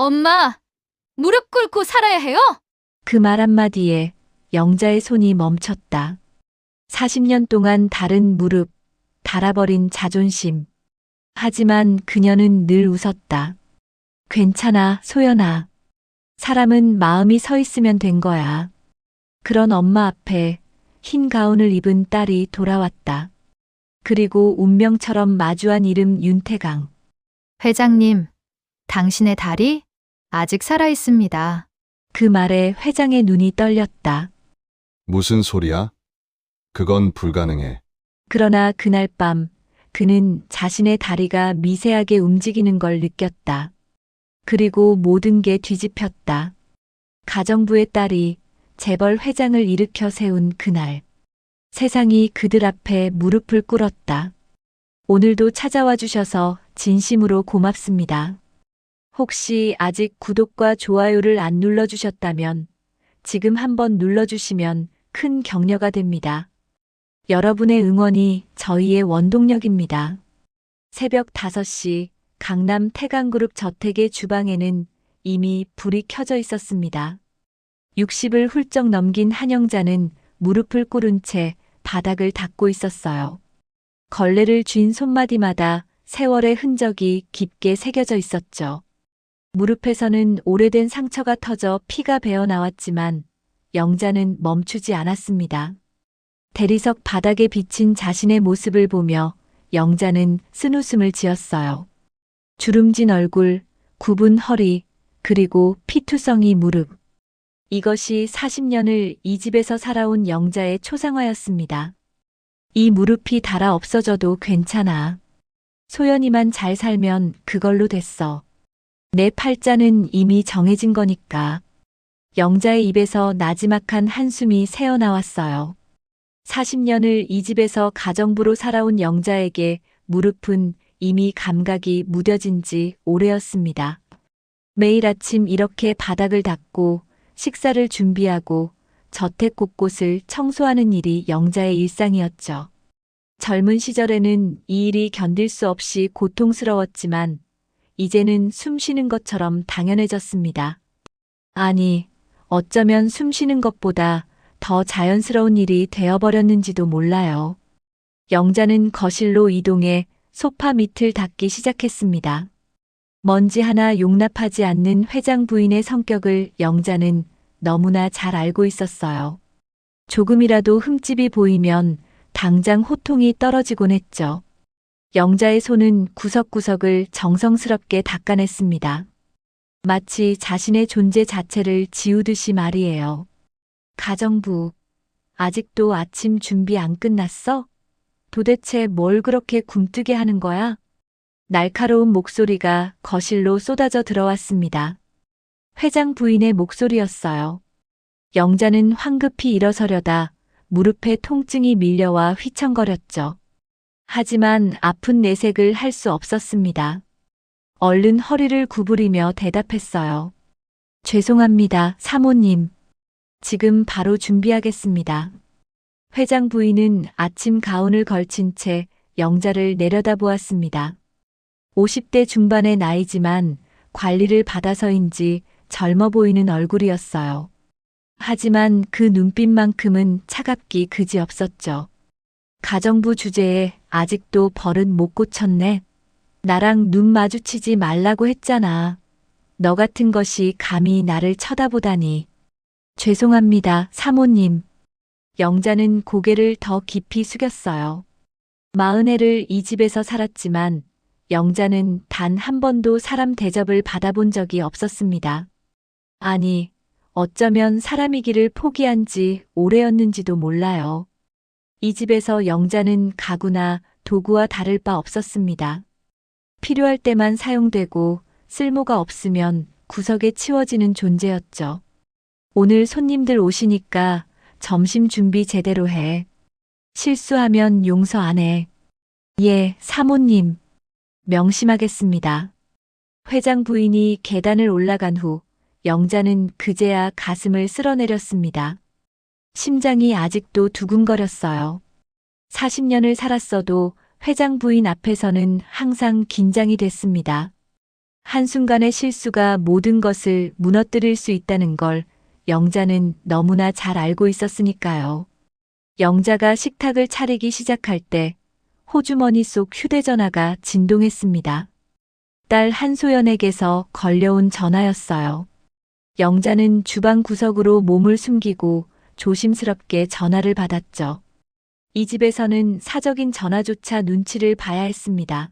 엄마, 무릎 꿇고 살아야 해요? 그 말 한마디에 영자의 손이 멈췄다. 40년 동안 다른 무릎, 닳아버린 자존심. 하지만 그녀는 늘 웃었다. 괜찮아, 소연아. 사람은 마음이 서 있으면 된 거야. 그런 엄마 앞에 흰 가운을 입은 딸이 돌아왔다. 그리고 운명처럼 마주한 이름 윤태강. 회장님, 당신의 다리 아직 살아 있습니다. 그 말에 회장의 눈이 떨렸다. 무슨 소리야? 그건 불가능해. 그러나 그날 밤 그는 자신의 다리가 미세하게 움직이는 걸 느꼈다. 그리고 모든 게 뒤집혔다. 가정부의 딸이 재벌 회장을 일으켜 세운 그날. 세상이 그들 앞에 무릎을 꿇었다. 오늘도 찾아와 주셔서 진심으로 고맙습니다. 혹시 아직 구독과 좋아요를 안 눌러주셨다면 지금 한번 눌러주시면 큰 격려가 됩니다. 여러분의 응원이 저희의 원동력입니다. 새벽 5시 강남 태강그룹 저택의 주방에는 이미 불이 켜져 있었습니다. 60을 훌쩍 넘긴 한영자는 무릎을 꿇은 채 바닥을 닦고 있었어요. 걸레를 쥔 손마디마다 세월의 흔적이 깊게 새겨져 있었죠. 무릎에서는 오래된 상처가 터져 피가 배어 나왔지만 영자는 멈추지 않았습니다. 대리석 바닥에 비친 자신의 모습을 보며 영자는 쓴웃음을 지었어요. 주름진 얼굴, 굽은 허리, 그리고 피투성이 무릎. 이것이 40년을 이 집에서 살아온 영자의 초상화였습니다. 이 무릎이 닳아 없어져도 괜찮아. 소연이만 잘 살면 그걸로 됐어. 내 팔자는 이미 정해진 거니까. 영자의 입에서 나지막한 한숨이 새어나왔어요. 40년을 이 집에서 가정부로 살아온 영자에게 무릎은 이미 감각이 무뎌진 지 오래였습니다. 매일 아침 이렇게 바닥을 닦고 식사를 준비하고 저택 곳곳을 청소하는 일이 영자의 일상이었죠. 젊은 시절에는 이 일이 견딜 수 없이 고통스러웠지만 이제는 숨 쉬는 것처럼 당연해졌습니다. 아니, 어쩌면 숨 쉬는 것보다 더 자연스러운 일이 되어버렸는지도 몰라요. 영자는 거실로 이동해 소파 밑을 닦기 시작했습니다. 먼지 하나 용납하지 않는 회장 부인의 성격을 영자는 너무나 잘 알고 있었어요. 조금이라도 흠집이 보이면 당장 호통이 떨어지곤 했죠. 영자의 손은 구석구석을 정성스럽게 닦아냈습니다. 마치 자신의 존재 자체를 지우듯이 말이에요. 가정부, 아직도 아침 준비 안 끝났어? 도대체 뭘 그렇게 굼뜨게 하는 거야? 날카로운 목소리가 거실로 쏟아져 들어왔습니다. 회장 부인의 목소리였어요. 영자는 황급히 일어서려다 무릎에 통증이 밀려와 휘청거렸죠. 하지만 아픈 내색을 할 수 없었습니다. 얼른 허리를 구부리며 대답했어요. 죄송합니다, 사모님. 지금 바로 준비하겠습니다. 회장 부인은 아침 가운을 걸친 채 영자를 내려다보았습니다. 50대 중반의 나이지만 관리를 받아서인지 젊어 보이는 얼굴이었어요. 하지만 그 눈빛만큼은 차갑기 그지없었죠. 가정부 주제에 아직도 버릇 못 고쳤네. 나랑 눈 마주치지 말라고 했잖아. 너 같은 것이 감히 나를 쳐다보다니. 죄송합니다, 사모님. 영자는 고개를 더 깊이 숙였어요. 40해를 이 집에서 살았지만 영자는 단 한 번도 사람 대접을 받아본 적이 없었습니다. 아니, 어쩌면 사람이기를 포기한 지 오래였는지도 몰라요. 이 집에서 영자는 가구나 도구와 다를 바 없었습니다. 필요할 때만 사용되고 쓸모가 없으면 구석에 치워지는 존재였죠. 오늘 손님들 오시니까 점심 준비 제대로 해. 실수하면 용서 안 해. 예, 사모님. 명심하겠습니다. 회장 부인이 계단을 올라간 후 영자는 그제야 가슴을 쓸어내렸습니다. 심장이 아직도 두근거렸어요. 40년을 살았어도 회장 부인 앞에서는 항상 긴장이 됐습니다. 한순간의 실수가 모든 것을 무너뜨릴 수 있다는 걸 영자는 너무나 잘 알고 있었으니까요. 영자가 식탁을 차리기 시작할 때 호주머니 속 휴대전화가 진동했습니다. 딸 한소연에게서 걸려온 전화였어요. 영자는 주방 구석으로 몸을 숨기고 조심스럽게 전화를 받았죠. 이 집에서는 사적인 전화조차 눈치를 봐야 했습니다.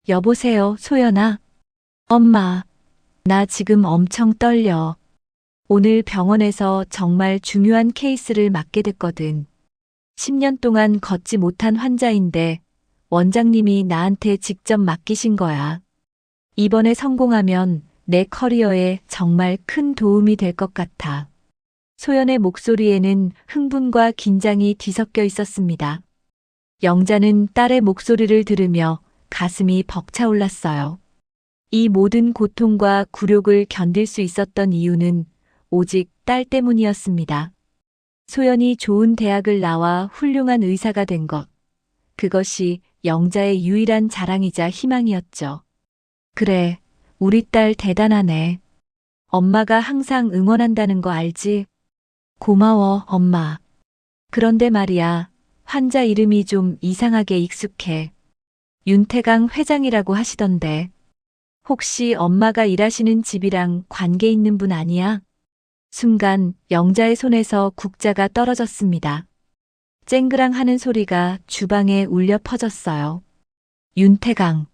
여보세요, 소연아. 엄마, 나 지금 엄청 떨려. 오늘 병원에서 정말 중요한 케이스를 맡게 됐거든. 10년 동안 걷지 못한 환자인데 원장님이 나한테 직접 맡기신 거야. 이번에 성공하면 내 커리어에 정말 큰 도움이 될 것 같아. 소연의 목소리에는 흥분과 긴장이 뒤섞여 있었습니다. 영자는 딸의 목소리를 들으며 가슴이 벅차올랐어요. 이 모든 고통과 굴욕을 견딜 수 있었던 이유는 오직 딸 때문이었습니다. 소연이 좋은 대학을 나와 훌륭한 의사가 된 것. 그것이 영자의 유일한 자랑이자 희망이었죠. 그래, 우리 딸 대단하네. 엄마가 항상 응원한다는 거 알지? 고마워, 엄마. 그런데 말이야, 환자 이름이 좀 이상하게 익숙해. 윤태강 회장이라고 하시던데. 혹시 엄마가 일하시는 집이랑 관계 있는 분 아니야? 순간 영자의 손에서 국자가 떨어졌습니다. 쨍그랑 하는 소리가 주방에 울려 퍼졌어요. 윤태강.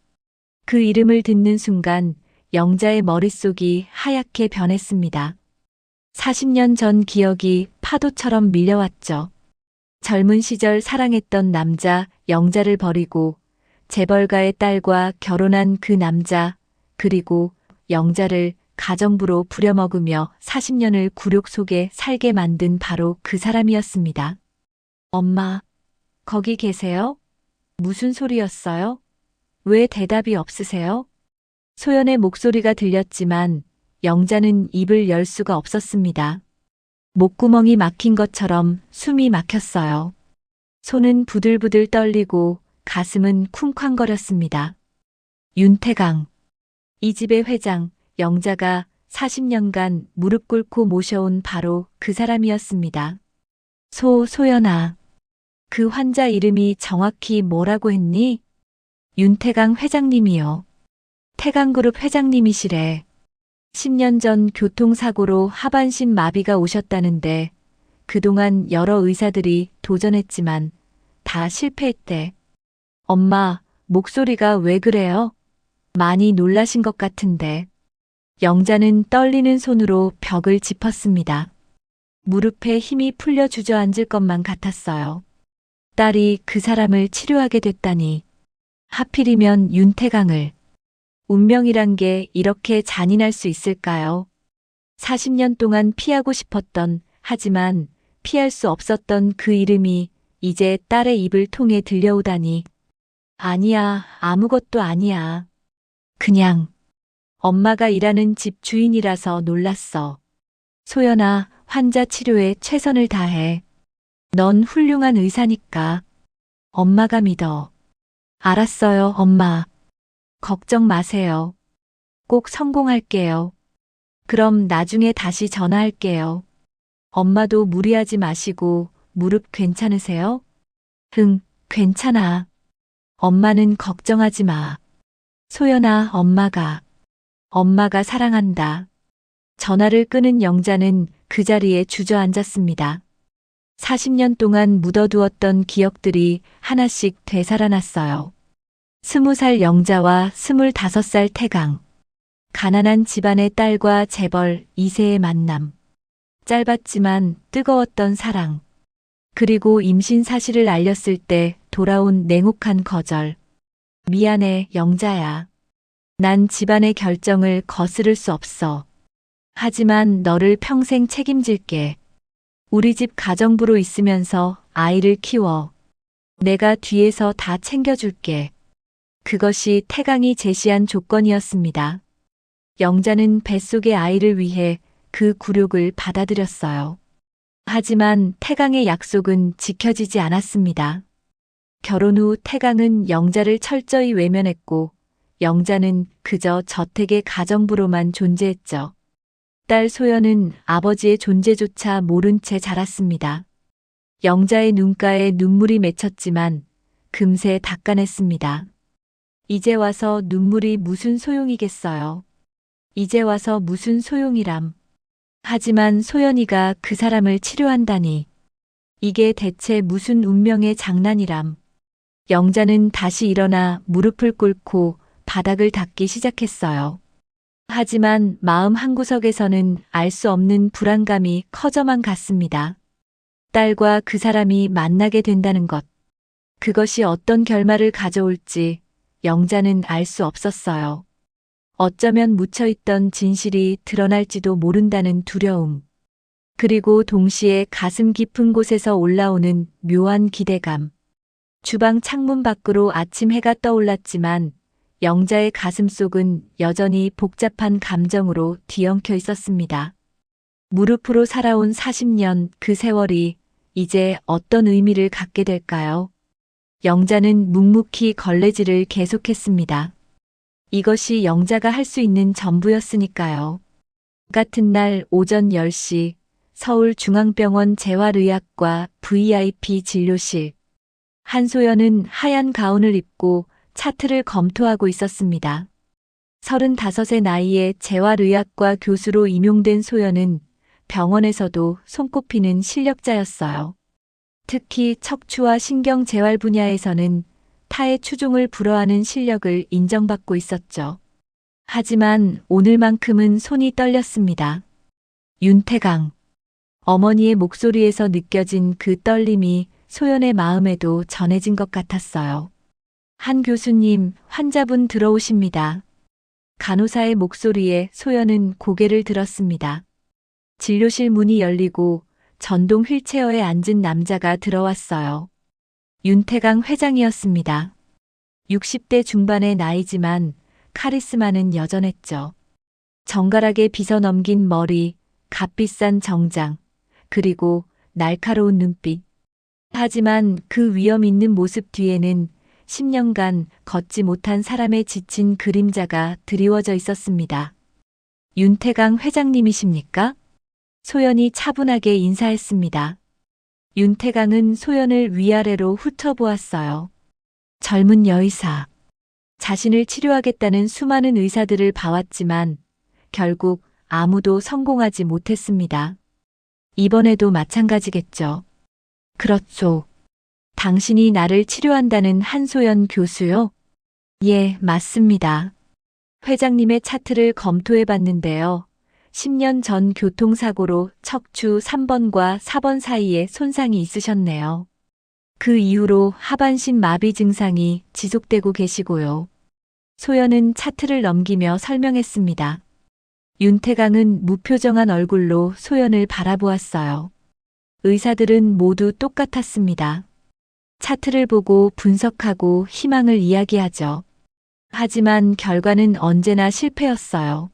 그 이름을 듣는 순간 영자의 머릿속이 하얗게 변했습니다. 40년 전 기억이 파도처럼 밀려왔죠. 젊은 시절 사랑했던 남자 영자를 버리고 재벌가의 딸과 결혼한 그 남자, 그리고 영자를 가정부로 부려먹으며 40년을 굴욕 속에 살게 만든 바로 그 사람이었습니다. 엄마, 거기 계세요? 무슨 소리였어요? 왜 대답이 없으세요? 소연의 목소리가 들렸지만 영자는 입을 열 수가 없었습니다. 목구멍이 막힌 것처럼 숨이 막혔어요. 손은 부들부들 떨리고 가슴은 쿵쾅거렸습니다. 윤태강. 이 집의 회장, 영자가 40년간 무릎 꿇고 모셔온 바로 그 사람이었습니다. 소연아. 그 환자 이름이 정확히 뭐라고 했니? 윤태강 회장님이요. 태강그룹 회장님이시래. 10년 전 교통사고로 하반신 마비가 오셨다는데 그동안 여러 의사들이 도전했지만 다 실패했대. 엄마, 목소리가 왜 그래요? 많이 놀라신 것 같은데. 영자는 떨리는 손으로 벽을 짚었습니다. 무릎에 힘이 풀려 주저앉을 것만 같았어요. 딸이 그 사람을 치료하게 됐다니. 하필이면 윤태강을. 운명이란 게 이렇게 잔인할 수 있을까요? 40년 동안 피하고 싶었던, 하지만 피할 수 없었던 그 이름이 이제 딸의 입을 통해 들려오다니. 아니야, 아무것도 아니야. 그냥 엄마가 일하는 집 주인이라서 놀랐어. 소연아, 환자 치료에 최선을 다해. 넌 훌륭한 의사니까. 엄마가 믿어. 알았어요, 엄마. 걱정 마세요. 꼭 성공할게요. 그럼 나중에 다시 전화할게요. 엄마도 무리하지 마시고 무릎 괜찮으세요? 응, 괜찮아. 엄마는 걱정하지 마. 소연아, 엄마가 사랑한다. 전화를 끊은 영자는 그 자리에 주저앉았습니다. 40년 동안 묻어두었던 기억들이 하나씩 되살아났어요. 20살 영자와 25살 태강. 가난한 집안의 딸과 재벌 2세의 만남. 짧았지만 뜨거웠던 사랑. 그리고 임신 사실을 알렸을 때 돌아온 냉혹한 거절. 미안해, 영자야. 난 집안의 결정을 거스를 수 없어. 하지만 너를 평생 책임질게. 우리 집 가정부로 있으면서 아이를 키워. 내가 뒤에서 다 챙겨줄게. 그것이 태강이 제시한 조건이었습니다. 영자는 뱃속의 아이를 위해 그 굴욕을 받아들였어요. 하지만 태강의 약속은 지켜지지 않았습니다. 결혼 후 태강은 영자를 철저히 외면했고 영자는 그저 저택의 가정부로만 존재했죠. 딸 소연은 아버지의 존재조차 모른 채 자랐습니다. 영자의 눈가에 눈물이 맺혔지만 금세 닦아냈습니다. 이제 와서 눈물이 무슨 소용이겠어요. 이제 와서 무슨 소용이람. 하지만 소연이가 그 사람을 치료한다니. 이게 대체 무슨 운명의 장난이람. 영자는 다시 일어나 무릎을 꿇고 바닥을 닦기 시작했어요. 하지만 마음 한구석에서는 알 수 없는 불안감이 커져만 갔습니다. 딸과 그 사람이 만나게 된다는 것. 그것이 어떤 결말을 가져올지 영자는 알 수 없었어요. 어쩌면 묻혀있던 진실이 드러날지도 모른다는 두려움. 그리고 동시에 가슴 깊은 곳에서 올라오는 묘한 기대감. 주방 창문 밖으로 아침 해가 떠올랐지만 영자의 가슴속은 여전히 복잡한 감정으로 뒤엉켜 있었습니다. 무릎으로 살아온 40년 그 세월이 이제 어떤 의미를 갖게 될까요? 영자는 묵묵히 걸레질을 계속했습니다. 이것이 영자가 할 수 있는 전부였으니까요. 같은 날 오전 10시 서울중앙병원 재활의학과 VIP 진료실. 한소연은 하얀 가운을 입고 차트를 검토하고 있었습니다. 35의 나이에 재활의학과 교수로 임용된 소연은 병원에서도 손꼽히는 실력자였어요. 특히 척추와 신경재활 분야에서는 타의 추종을 불허하는 실력을 인정받고 있었죠. 하지만 오늘만큼은 손이 떨렸습니다. 윤태강. 어머니의 목소리에서 느껴진 그 떨림이 소연의 마음에도 전해진 것 같았어요. 한 교수님, 환자분 들어오십니다. 간호사의 목소리에 소연은 고개를 들었습니다. 진료실 문이 열리고 전동 휠체어에 앉은 남자가 들어왔어요. 윤태강 회장이었습니다. 60대 중반의 나이지만 카리스마는 여전했죠. 정갈하게 빗어 넘긴 머리, 값비싼 정장, 그리고 날카로운 눈빛. 하지만 그 위험 있는 모습 뒤에는 10년간 걷지 못한 사람의 지친 그림자가 드리워져 있었습니다. 윤태강 회장님이십니까? 소연이 차분하게 인사했습니다. 윤태강은 소연을 위아래로 훑어보았어요. 젊은 여의사. 자신을 치료하겠다는 수많은 의사들을 봐왔지만 결국 아무도 성공하지 못했습니다. 이번에도 마찬가지겠죠. 그렇죠. 당신이 나를 치료한다는 한소연 교수요? 예, 맞습니다. 회장님의 차트를 검토해 봤는데요. 10년 전 교통사고로 척추 3번과 4번 사이에 손상이 있으셨네요. 그 이후로 하반신 마비 증상이 지속되고 계시고요. 소연은 차트를 넘기며 설명했습니다. 윤태강은 무표정한 얼굴로 소연을 바라보았어요. 의사들은 모두 똑같았습니다. 차트를 보고 분석하고 희망을 이야기하죠. 하지만 결과는 언제나 실패였어요.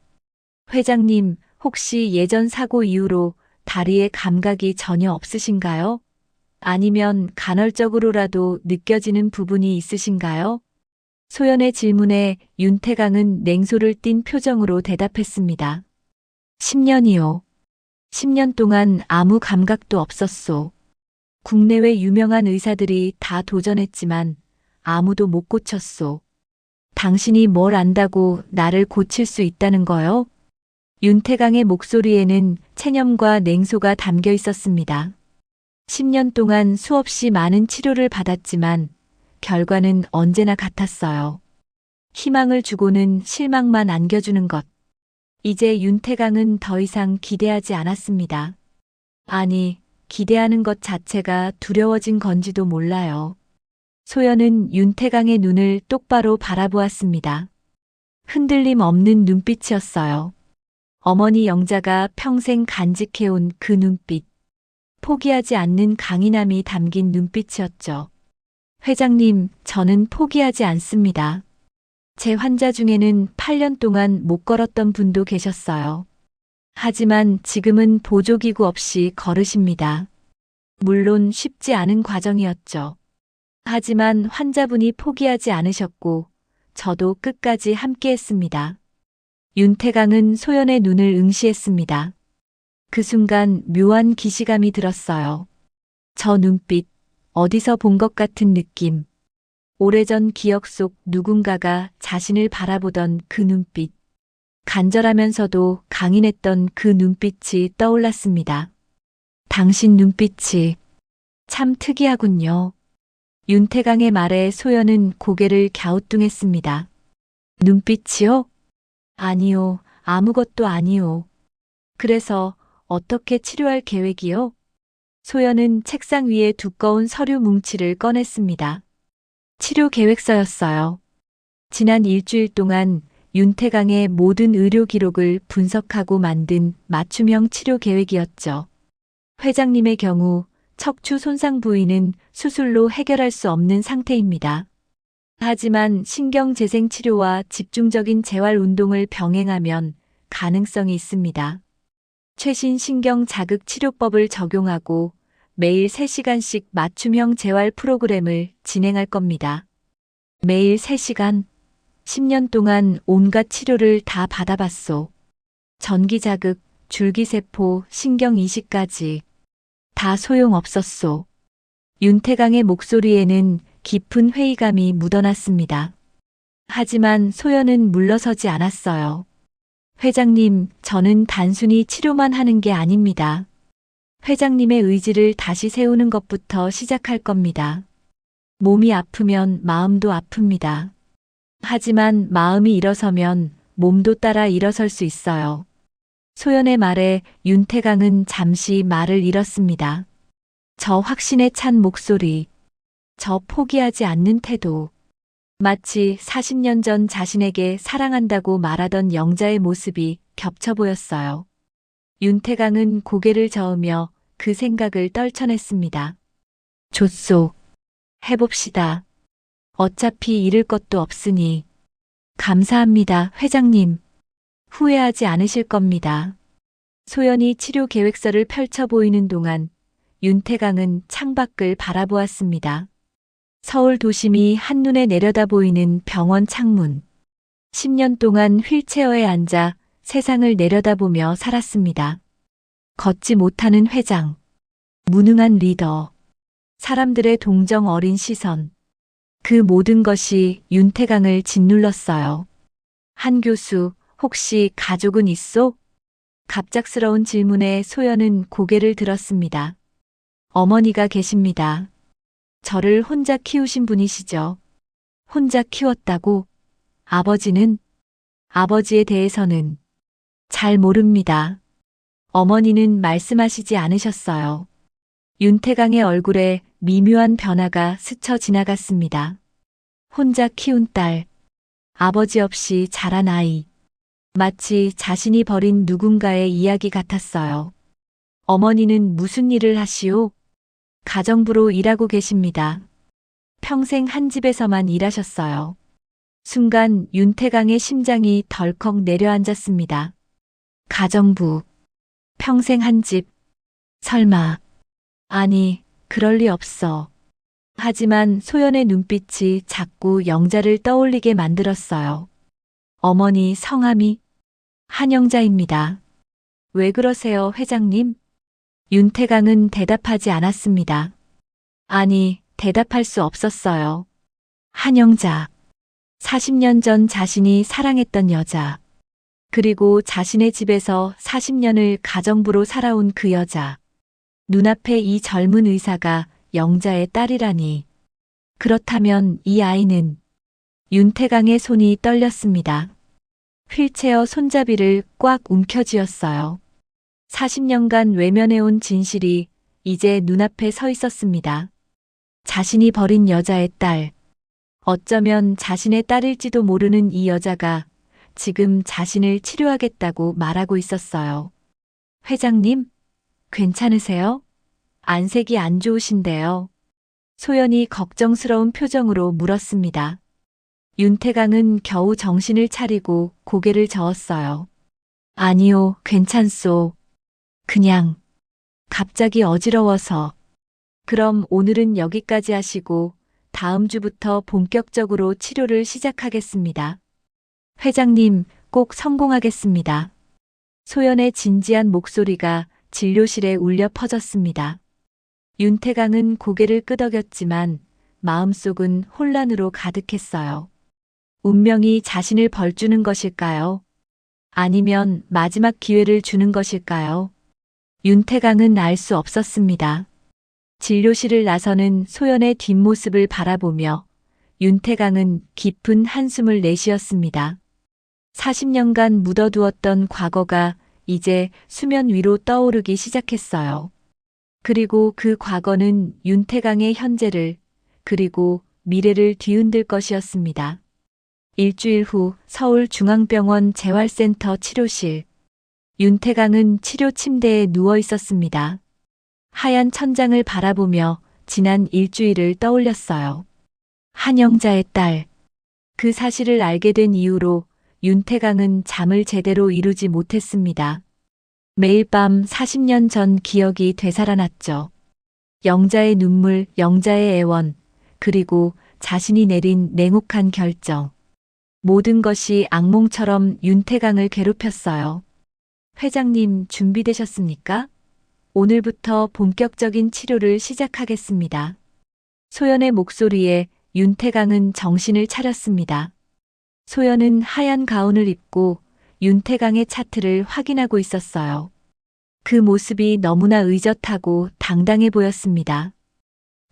회장님, 혹시 예전 사고 이후로 다리에 감각이 전혀 없으신가요? 아니면 간헐적으로라도 느껴지는 부분이 있으신가요? 소연의 질문에 윤태강은 냉소를 띤 표정으로 대답했습니다. 10년이요. 10년 동안 아무 감각도 없었소. 국내외 유명한 의사들이 다 도전했지만 아무도 못 고쳤소. 당신이 뭘 안다고 나를 고칠 수 있다는 거요? 윤태강의 목소리에는 체념과 냉소가 담겨 있었습니다. 10년 동안 수없이 많은 치료를 받았지만 결과는 언제나 같았어요. 희망을 주고는 실망만 안겨주는 것. 이제 윤태강은 더 이상 기대하지 않았습니다. 아니, 기대하는 것 자체가 두려워진 건지도 몰라요. 소연은 윤태강의 눈을 똑바로 바라보았습니다. 흔들림 없는 눈빛이었어요. 어머니 영자가 평생 간직해온 그 눈빛. 포기하지 않는 강인함이 담긴 눈빛이었죠. 회장님, 저는 포기하지 않습니다. 제 환자 중에는 8년 동안 못 걸었던 분도 계셨어요. 하지만 지금은 보조기구 없이 걸으십니다. 물론 쉽지 않은 과정이었죠. 하지만 환자분이 포기하지 않으셨고 저도 끝까지 함께했습니다. 윤태강은 소연의 눈을 응시했습니다. 그 순간 묘한 기시감이 들었어요. 저 눈빛, 어디서 본 것 같은 느낌. 오래전 기억 속 누군가가 자신을 바라보던 그 눈빛. 간절하면서도 강인했던 그 눈빛이 떠올랐습니다. 당신 눈빛이 참 특이하군요. 윤태강의 말에 소연은 고개를 갸우뚱했습니다. 눈빛이요? 아니요, 아무것도 아니요. 그래서 어떻게 치료할 계획이요? 소연은 책상 위에 두꺼운 서류 뭉치를 꺼냈습니다. 치료 계획서였어요. 지난 일주일 동안 윤태강의 모든 의료 기록을 분석하고 만든 맞춤형 치료 계획이었죠. 회장님의 경우 척추 손상 부위는 수술로 해결할 수 없는 상태입니다. 하지만 신경재생 치료와 집중적인 재활 운동을 병행하면 가능성이 있습니다. 최신 신경 자극 치료법을 적용하고 매일 3시간씩 맞춤형 재활 프로그램을 진행할 겁니다. 매일 3시간, 10년 동안 온갖 치료를 다 받아봤소. 전기 자극, 줄기세포, 신경 이식까지 다 소용없었소. 윤태강의 목소리에는 깊은 회의감이 묻어났습니다. 하지만 소연은 물러서지 않았어요. 회장님, 저는 단순히 치료만 하는 게 아닙니다. 회장님의 의지를 다시 세우는 것부터 시작할 겁니다. 몸이 아프면 마음도 아픕니다. 하지만 마음이 일어서면 몸도 따라 일어설 수 있어요. 소연의 말에 윤태강은 잠시 말을 잃었습니다. 저 확신에 찬 목소리, 저 포기하지 않는 태도, 마치 40년 전 자신에게 사랑한다고 말하던 영자의 모습이 겹쳐 보였어요. 윤태강은 고개를 저으며 그 생각을 떨쳐냈습니다. 좋소. 해봅시다. 어차피 잃을 것도 없으니. 감사합니다, 회장님. 후회하지 않으실 겁니다. 소연이 치료 계획서를 펼쳐 보이는 동안 윤태강은 창밖을 바라보았습니다. 서울 도심이 한눈에 내려다 보이는 병원 창문. 10년 동안 휠체어에 앉아 세상을 내려다보며 살았습니다. 걷지 못하는 회장, 무능한 리더, 사람들의 동정 어린 시선. 그 모든 것이 윤태강을 짓눌렀어요. 한 교수, 혹시 가족은 있소? 갑작스러운 질문에 소연은 고개를 들었습니다. 어머니가 계십니다. 저를 혼자 키우신 분이시죠. 혼자 키웠다고? 아버지는? 아버지에 대해서는 잘 모릅니다. 어머니는 말씀하시지 않으셨어요. 윤태강의 얼굴에 미묘한 변화가 스쳐 지나갔습니다. 혼자 키운 딸, 아버지 없이 자란 아이. 마치 자신이 버린 누군가의 이야기 같았어요. 어머니는 무슨 일을 하시오? 가정부로 일하고 계십니다. 평생 한 집에서만 일하셨어요. 순간 윤태강의 심장이 덜컥 내려앉았습니다. 가정부, 평생 한 집. 설마. 아니, 그럴 리 없어. 하지만 소연의 눈빛이 자꾸 영자를 떠올리게 만들었어요. 어머니 성함이 한영자입니다. 왜 그러세요, 회장님? 윤태강은 대답하지 않았습니다. 아니, 대답할 수 없었어요. 한영자. 40년 전 자신이 사랑했던 여자. 그리고 자신의 집에서 40년을 가정부로 살아온 그 여자. 눈앞에 이 젊은 의사가 영자의 딸이라니. 그렇다면 이 아이는? 윤태강의 손이 떨렸습니다. 휠체어 손잡이를 꽉 움켜쥐었어요. 40년간 외면해온 진실이 이제 눈앞에 서 있었습니다. 자신이 버린 여자의 딸. 어쩌면 자신의 딸일지도 모르는 이 여자가 지금 자신을 치료하겠다고 말하고 있었어요. 회장님, 괜찮으세요? 안색이 안 좋으신데요. 소연이 걱정스러운 표정으로 물었습니다. 윤태강은 겨우 정신을 차리고 고개를 저었어요. 아니요, 괜찮소. 그냥 갑자기 어지러워서. 그럼 오늘은 여기까지 하시고 다음 주부터 본격적으로 치료를 시작하겠습니다. 회장님, 꼭 성공하겠습니다. 소연의 진지한 목소리가 진료실에 울려 퍼졌습니다. 윤태강은 고개를 끄덕였지만 마음속은 혼란으로 가득했어요. 운명이 자신을 벌주는 것일까요? 아니면 마지막 기회를 주는 것일까요? 윤태강은 알 수 없었습니다. 진료실을 나서는 소연의 뒷모습을 바라보며 윤태강은 깊은 한숨을 내쉬었습니다. 40년간 묻어두었던 과거가 이제 수면 위로 떠오르기 시작했어요. 그리고 그 과거는 윤태강의 현재를 그리고 미래를 뒤흔들 것이었습니다. 일주일 후 서울중앙병원 재활센터 치료실. 윤태강은 치료 침대에 누워 있었습니다. 하얀 천장을 바라보며 지난 일주일을 떠올렸어요. 한영자의 딸. 그 사실을 알게 된 이후로 윤태강은 잠을 제대로 이루지 못했습니다. 매일 밤 40년 전 기억이 되살아났죠. 영자의 눈물, 영자의 애원, 그리고 자신이 내린 냉혹한 결정. 모든 것이 악몽처럼 윤태강을 괴롭혔어요. 회장님, 준비되셨습니까? 오늘부터 본격적인 치료를 시작하겠습니다. 소연의 목소리에 윤태강은 정신을 차렸습니다. 소연은 하얀 가운을 입고 윤태강의 차트를 확인하고 있었어요. 그 모습이 너무나 의젓하고 당당해 보였습니다.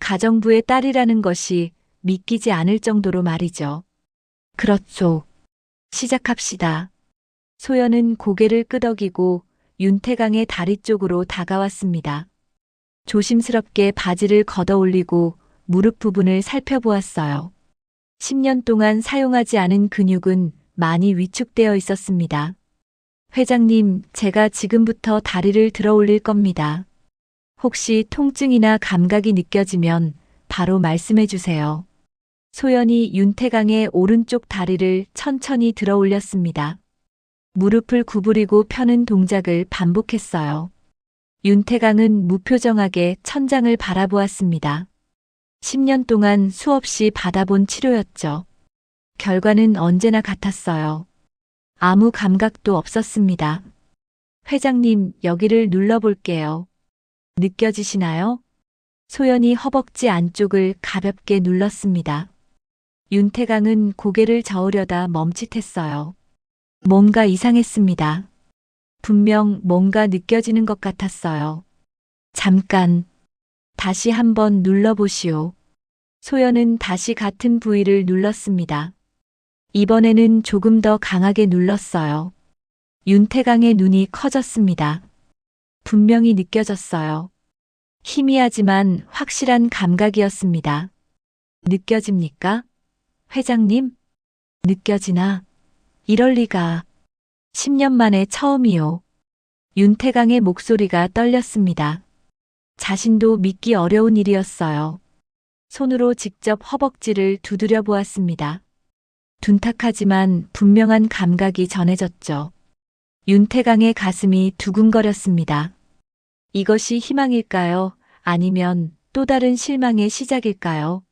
가정부의 딸이라는 것이 믿기지 않을 정도로 말이죠. 그렇죠. 시작합시다. 소연은 고개를 끄덕이고 윤태강의 다리 쪽으로 다가왔습니다. 조심스럽게 바지를 걷어 올리고 무릎 부분을 살펴보았어요. 10년 동안 사용하지 않은 근육은 많이 위축되어 있었습니다. 회장님, 제가 지금부터 다리를 들어 올릴 겁니다. 혹시 통증이나 감각이 느껴지면 바로 말씀해 주세요. 소연이 윤태강의 오른쪽 다리를 천천히 들어 올렸습니다. 무릎을 구부리고 펴는 동작을 반복했어요. 윤태강은 무표정하게 천장을 바라보았습니다. 10년 동안 수없이 받아본 치료였죠. 결과는 언제나 같았어요. 아무 감각도 없었습니다. 회장님, 여기를 눌러볼게요. 느껴지시나요? 소연이 허벅지 안쪽을 가볍게 눌렀습니다. 윤태강은 고개를 저으려다 멈칫했어요. 뭔가 이상했습니다. 분명 뭔가 느껴지는 것 같았어요. 잠깐, 다시 한번 눌러보시오. 소연은 다시 같은 부위를 눌렀습니다. 이번에는 조금 더 강하게 눌렀어요. 윤태강의 눈이 커졌습니다. 분명히 느껴졌어요. 희미하지만 확실한 감각이었습니다. 느껴집니까? 회장님? 느껴지나? 이럴 리가. 10년 만에 처음이요. 윤태강의 목소리가 떨렸습니다. 자신도 믿기 어려운 일이었어요. 손으로 직접 허벅지를 두드려 보았습니다. 둔탁하지만 분명한 감각이 전해졌죠. 윤태강의 가슴이 두근거렸습니다. 이것이 희망일까요? 아니면 또 다른 실망의 시작일까요?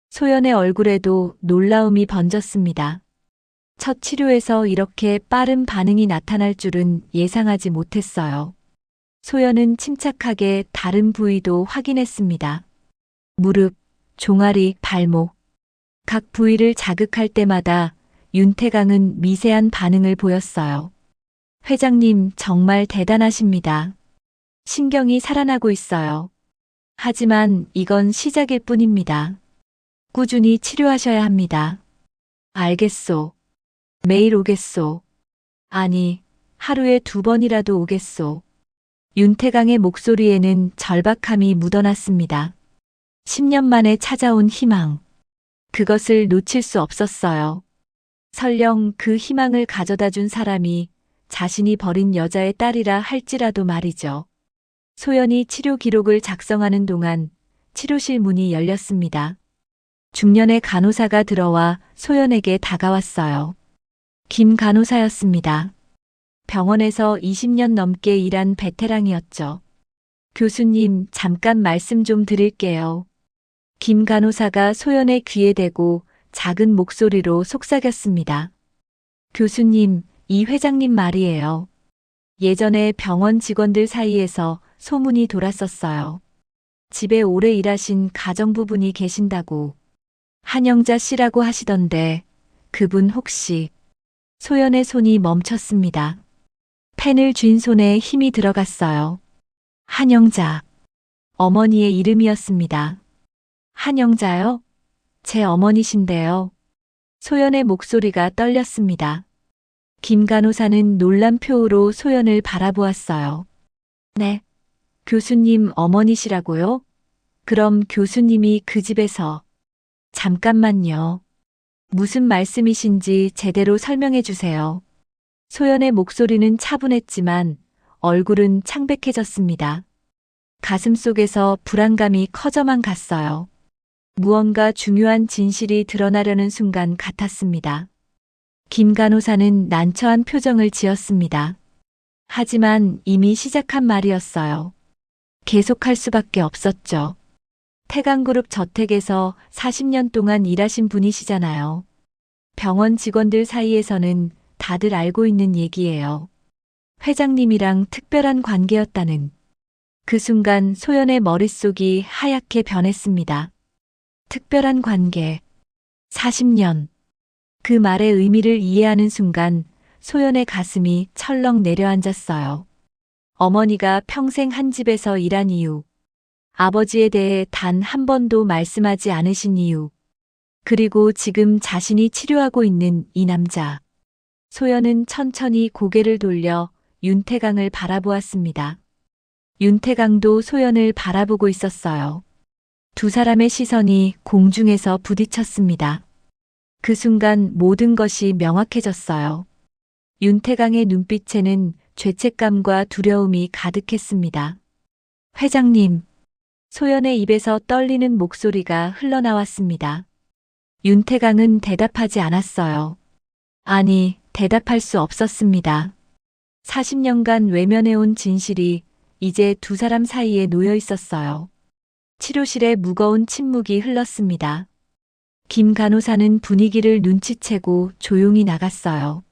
소연의 얼굴에도 놀라움이 번졌습니다. 첫 치료에서 이렇게 빠른 반응이 나타날 줄은 예상하지 못했어요. 소연은 침착하게 다른 부위도 확인했습니다. 무릎, 종아리, 발목. 각 부위를 자극할 때마다 윤태강은 미세한 반응을 보였어요. 회장님, 정말 대단하십니다. 신경이 살아나고 있어요. 하지만 이건 시작일 뿐입니다. 꾸준히 치료하셔야 합니다. 알겠소. 매일 오겠소. 아니, 하루에 2번이라도 오겠소. 윤태강의 목소리에는 절박함이 묻어났습니다. 10년 만에 찾아온 희망. 그것을 놓칠 수 없었어요. 설령 그 희망을 가져다 준 사람이 자신이 버린 여자의 딸이라 할지라도 말이죠. 소연이 치료 기록을 작성하는 동안 치료실 문이 열렸습니다. 중년의 간호사가 들어와 소연에게 다가왔어요. 김 간호사였습니다. 병원에서 20년 넘게 일한 베테랑이었죠. 교수님, 잠깐 말씀 좀 드릴게요. 김 간호사가 소연의 귀에 대고 작은 목소리로 속삭였습니다. 교수님, 이 회장님 말이에요. 예전에 병원 직원들 사이에서 소문이 돌았었어요. 집에 오래 일하신 가정부분이 계신다고. 한영자 씨라고 하시던데 그분 혹시. 소연의 손이 멈췄습니다. 펜을 쥔 손에 힘이 들어갔어요. 한영자. 어머니의 이름이었습니다. 한영자요? 제 어머니신데요. 소연의 목소리가 떨렸습니다. 김 간호사는 놀란 표호로 소연을 바라보았어요. 네. 교수님 어머니시라고요? 그럼 교수님이 그 집에서. 잠깐만요. 무슨 말씀이신지 제대로 설명해 주세요. 소연의 목소리는 차분했지만 얼굴은 창백해졌습니다. 가슴 속에서 불안감이 커져만 갔어요. 무언가 중요한 진실이 드러나려는 순간 같았습니다. 김 간호사는 난처한 표정을 지었습니다. 하지만 이미 시작한 말이었어요. 계속할 수밖에 없었죠. 태강그룹 저택에서 40년 동안 일하신 분이시잖아요. 병원 직원들 사이에서는 다들 알고 있는 얘기예요. 회장님이랑 특별한 관계였다는. 그 순간 소연의 머릿속이 하얗게 변했습니다. 특별한 관계. 40년. 그 말의 의미를 이해하는 순간 소연의 가슴이 철렁 내려앉았어요. 어머니가 평생 한 집에서 일한 이유. 아버지에 대해 단 한 번도 말씀하지 않으신 이유. 그리고 지금 자신이 치료하고 있는 이 남자. 소연은 천천히 고개를 돌려 윤태강을 바라보았습니다. 윤태강도 소연을 바라보고 있었어요. 두 사람의 시선이 공중에서 부딪혔습니다. 그 순간 모든 것이 명확해졌어요. 윤태강의 눈빛에는 죄책감과 두려움이 가득했습니다. 회장님. 소연의 입에서 떨리는 목소리가 흘러나왔습니다. 윤태강은 대답하지 않았어요. 아니, 대답할 수 없었습니다. 40년간 외면해온 진실이 이제 두 사람 사이에 놓여 있었어요. 치료실에 무거운 침묵이 흘렀습니다. 김 간호사는 분위기를 눈치채고 조용히 나갔어요.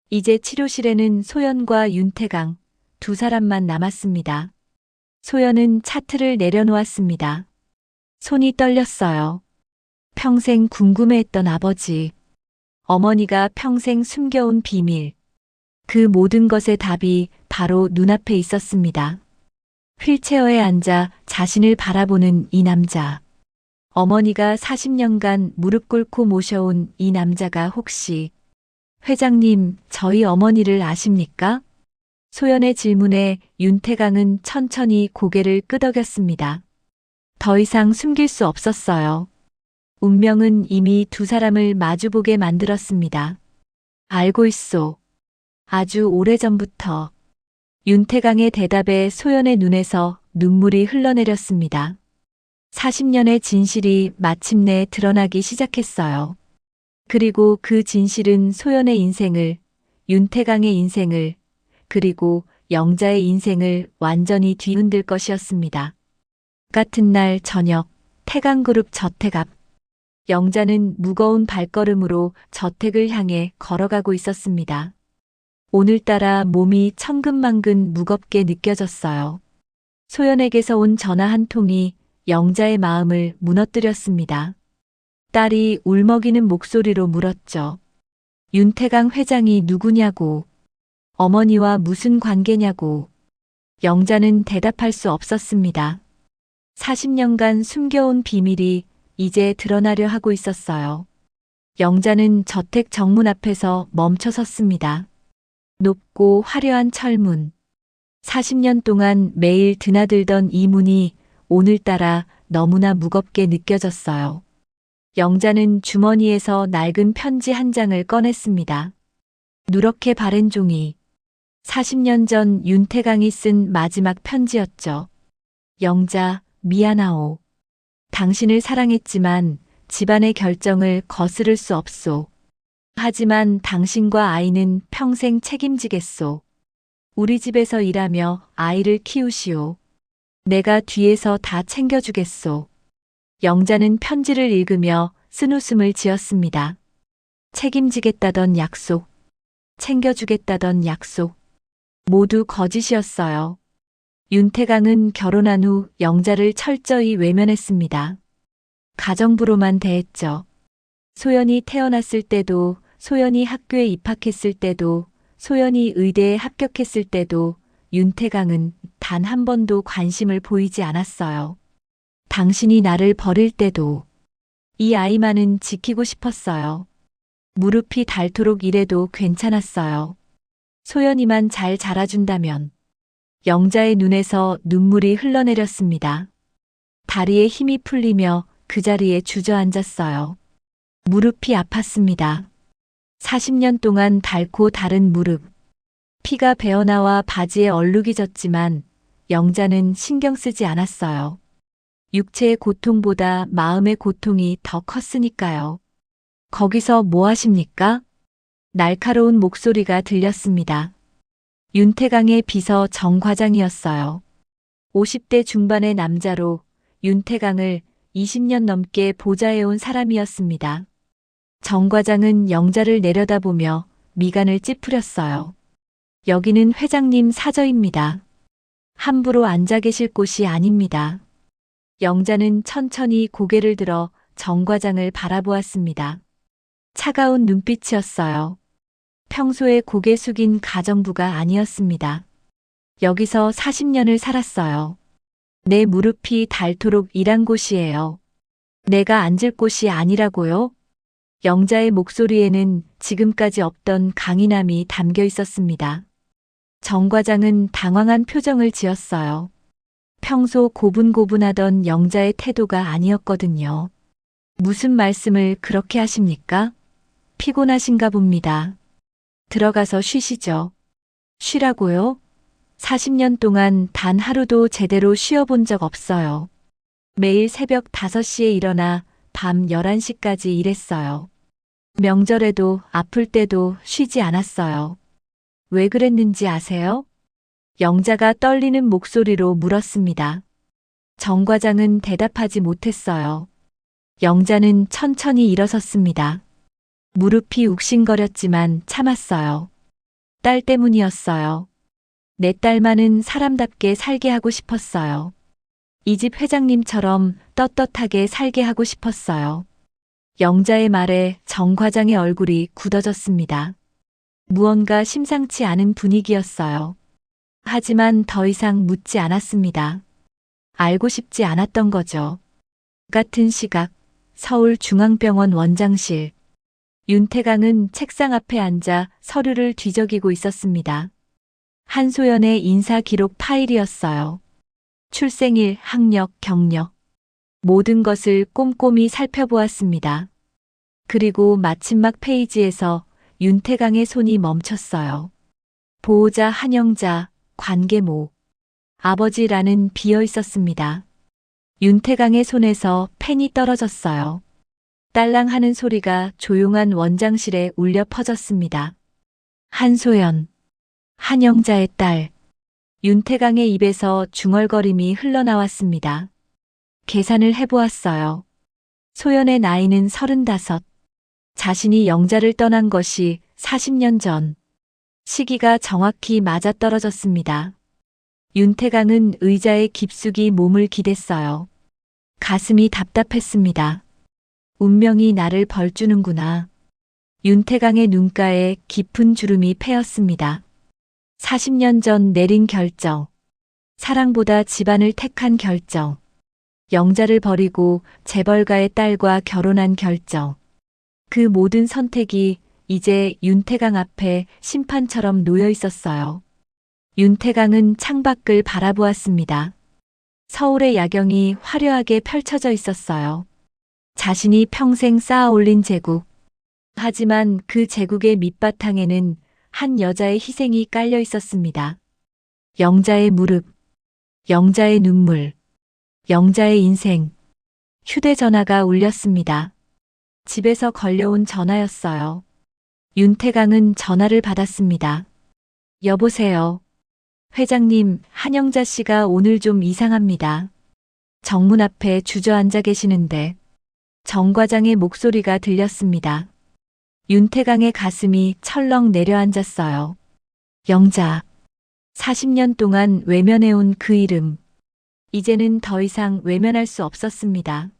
이제 치료실에는 소연과 윤태강 두 사람만 남았습니다. 소연은 차트를 내려놓았습니다. 손이 떨렸어요. 평생 궁금해했던 아버지. 어머니가 평생 숨겨온 비밀. 그 모든 것의 답이 바로 눈앞에 있었습니다. 휠체어에 앉아 자신을 바라보는 이 남자. 어머니가 40년간 무릎 꿇고 모셔온 이 남자가 혹시. 회장님, 저희 어머니를 아십니까? 소연의 질문에 윤태강은 천천히 고개를 끄덕였습니다. 더 이상 숨길 수 없었어요. 운명은 이미 두 사람을 마주보게 만들었습니다. 알고 있소. 아주 오래전부터. 윤태강의 대답에 소연의 눈에서 눈물이 흘러내렸습니다. 40년의 진실이 마침내 드러나기 시작했어요. 그리고 그 진실은 소연의 인생을, 윤태강의 인생을, 그리고 영자의 인생을 완전히 뒤흔들 것이었습니다. 같은 날 저녁, 태강그룹 저택 앞. 영자는 무거운 발걸음으로 저택을 향해 걸어가고 있었습니다. 오늘따라 몸이 천근만근 무겁게 느껴졌어요. 소연에게서 온 전화 한 통이 영자의 마음을 무너뜨렸습니다. 딸이 울먹이는 목소리로 물었죠. 윤태강 회장이 누구냐고. 어머니와 무슨 관계냐고. 영자는 대답할 수 없었습니다. 40년간 숨겨온 비밀이 이제 드러나려 하고 있었어요. 영자는 저택 정문 앞에서 멈춰 섰습니다. 높고 화려한 철문. 40년 동안 매일 드나들던 이 문이 오늘따라 너무나 무겁게 느껴졌어요. 영자는 주머니에서 낡은 편지 한 장을 꺼냈습니다. 누렇게 바랜 종이. 40년 전 윤태강이 쓴 마지막 편지였죠. 영자, 미안하오. 당신을 사랑했지만 집안의 결정을 거스를 수 없소. 하지만 당신과 아이는 평생 책임지겠소. 우리 집에서 일하며 아이를 키우시오. 내가 뒤에서 다 챙겨주겠소. 영자는 편지를 읽으며 쓴웃음을 지었습니다. 책임지겠다던 약속, 챙겨주겠다던 약속, 모두 거짓이었어요. 윤태강은 결혼한 후 영자를 철저히 외면했습니다. 가정부로만 대했죠. 소연이 태어났을 때도, 소연이 학교에 입학했을 때도, 소연이 의대에 합격했을 때도 윤태강은 단 한 번도 관심을 보이지 않았어요. 당신이 나를 버릴 때도 이 아이만은 지키고 싶었어요. 무릎이 닳도록 일해도 괜찮았어요. 소연이만 잘 자라준다면. 영자의 눈에서 눈물이 흘러내렸습니다. 다리에 힘이 풀리며 그 자리에 주저앉았어요. 무릎이 아팠습니다. 40년 동안 닳고 닳은 무릎. 피가 배어나와 바지에 얼룩이 졌지만 영자는 신경 쓰지 않았어요. 육체의 고통보다 마음의 고통이 더 컸으니까요. 거기서 뭐 하십니까? 날카로운 목소리가 들렸습니다. 윤태강의 비서 정 과장이었어요. 50대 중반의 남자로 윤태강을 20년 넘게 보좌해온 사람이었습니다. 정 과장은 영자를 내려다보며 미간을 찌푸렸어요. 여기는 회장님 사저입니다. 함부로 앉아 계실 곳이 아닙니다. 영자는 천천히 고개를 들어 정 과장을 바라보았습니다. 차가운 눈빛이었어요. 평소에 고개 숙인 가정부가 아니었습니다. 여기서 40년을 살았어요. 내 무릎이 닳도록 일한 곳이에요. 내가 앉을 곳이 아니라고요? 영자의 목소리에는 지금까지 없던 강인함이 담겨 있었습니다. 정 과장은 당황한 표정을 지었어요. 평소 고분고분하던 영자의 태도가 아니었거든요. 무슨 말씀을 그렇게 하십니까? 피곤하신가 봅니다. 들어가서 쉬시죠. 쉬라고요? 40년 동안 단 하루도 제대로 쉬어본 적 없어요. 매일 새벽 5시에 일어나 밤 11시까지 일했어요. 명절에도 아플 때도 쉬지 않았어요. 왜 그랬는지 아세요? 영자가 떨리는 목소리로 물었습니다. 정 과장은 대답하지 못했어요. 영자는 천천히 일어섰습니다. 무릎이 욱신거렸지만 참았어요. 딸 때문이었어요. 내 딸만은 사람답게 살게 하고 싶었어요. 이 집 회장님처럼 떳떳하게 살게 하고 싶었어요. 영자의 말에 정 과장의 얼굴이 굳어졌습니다. 무언가 심상치 않은 분위기였어요. 하지만 더 이상 묻지 않았습니다. 알고 싶지 않았던 거죠. 같은 시각 서울중앙병원 원장실. 윤태강은 책상 앞에 앉아 서류를 뒤적이고 있었습니다. 한소연의 인사기록 파일이었어요. 출생일, 학력, 경력. 모든 것을 꼼꼼히 살펴보았습니다. 그리고 마지막 페이지에서 윤태강의 손이 멈췄어요. 보호자 한영자, 관계모. 아버지라는 비어 있었습니다. 윤태강의 손에서 펜이 떨어졌어요. 딸랑 하는 소리가 조용한 원장실에 울려 퍼졌습니다. 한소연, 한영자의 딸. 윤태강의 입에서 중얼거림이 흘러나왔습니다. 계산을 해보았어요. 소연의 나이는 35. 자신이 영자를 떠난 것이 40년 전. 시기가 정확히 맞아떨어졌습니다. 윤태강은 의자에 깊숙이 몸을 기댔어요. 가슴이 답답했습니다. 운명이 나를 벌주는구나. 윤태강의 눈가에 깊은 주름이 패였습니다. 40년 전 내린 결정. 사랑보다 집안을 택한 결정. 영자를 버리고 재벌가의 딸과 결혼한 결정. 그 모든 선택이 이제 윤태강 앞에 심판처럼 놓여 있었어요. 윤태강은 창밖을 바라보았습니다. 서울의 야경이 화려하게 펼쳐져 있었어요. 자신이 평생 쌓아 올린 제국. 하지만 그 제국의 밑바탕에는 한 여자의 희생이 깔려 있었습니다. 영자의 무릎, 영자의 눈물, 영자의 인생. 휴대전화가 울렸습니다. 집에서 걸려온 전화였어요. 윤태강은 전화를 받았습니다. 여보세요. 회장님, 한영자 씨가 오늘 좀 이상합니다. 정문 앞에 주저앉아 계시는데 정 과장의 목소리가 들렸습니다. 윤태강의 가슴이 철렁 내려앉았어요. 영자. 40년 동안 외면해온 그 이름. 이제는 더 이상 외면할 수 없었습니다.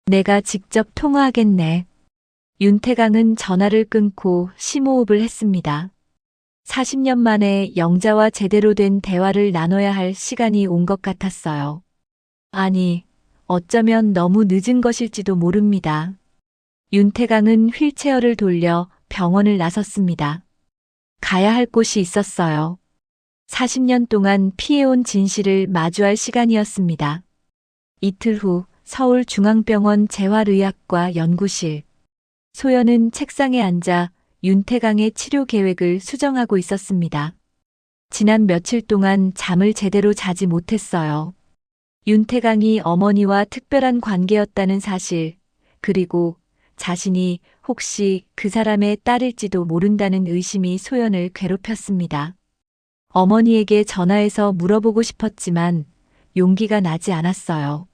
내가 직접 통화하겠네. 윤태강은 전화를 끊고 심호흡을 했습니다. 40년 만에 영자와 제대로 된 대화를 나눠야 할 시간이 온 것 같았어요. 아니, 어쩌면 너무 늦은 것일지도 모릅니다. 윤태강은 휠체어를 돌려 병원을 나섰습니다. 가야 할 곳이 있었어요. 40년 동안 피해온 진실을 마주할 시간이었습니다. 이틀 후 서울중앙병원 재활의학과 연구실. 소연은 책상에 앉아 윤태강의 치료 계획을 수정하고 있었습니다. 지난 며칠 동안 잠을 제대로 자지 못했어요. 윤태강이 어머니와 특별한 관계였다는 사실, 그리고 자신이 혹시 그 사람의 딸일지도 모른다는 의심이 소연을 괴롭혔습니다. 어머니에게 전화해서 물어보고 싶었지만 용기가 나지 않았어요.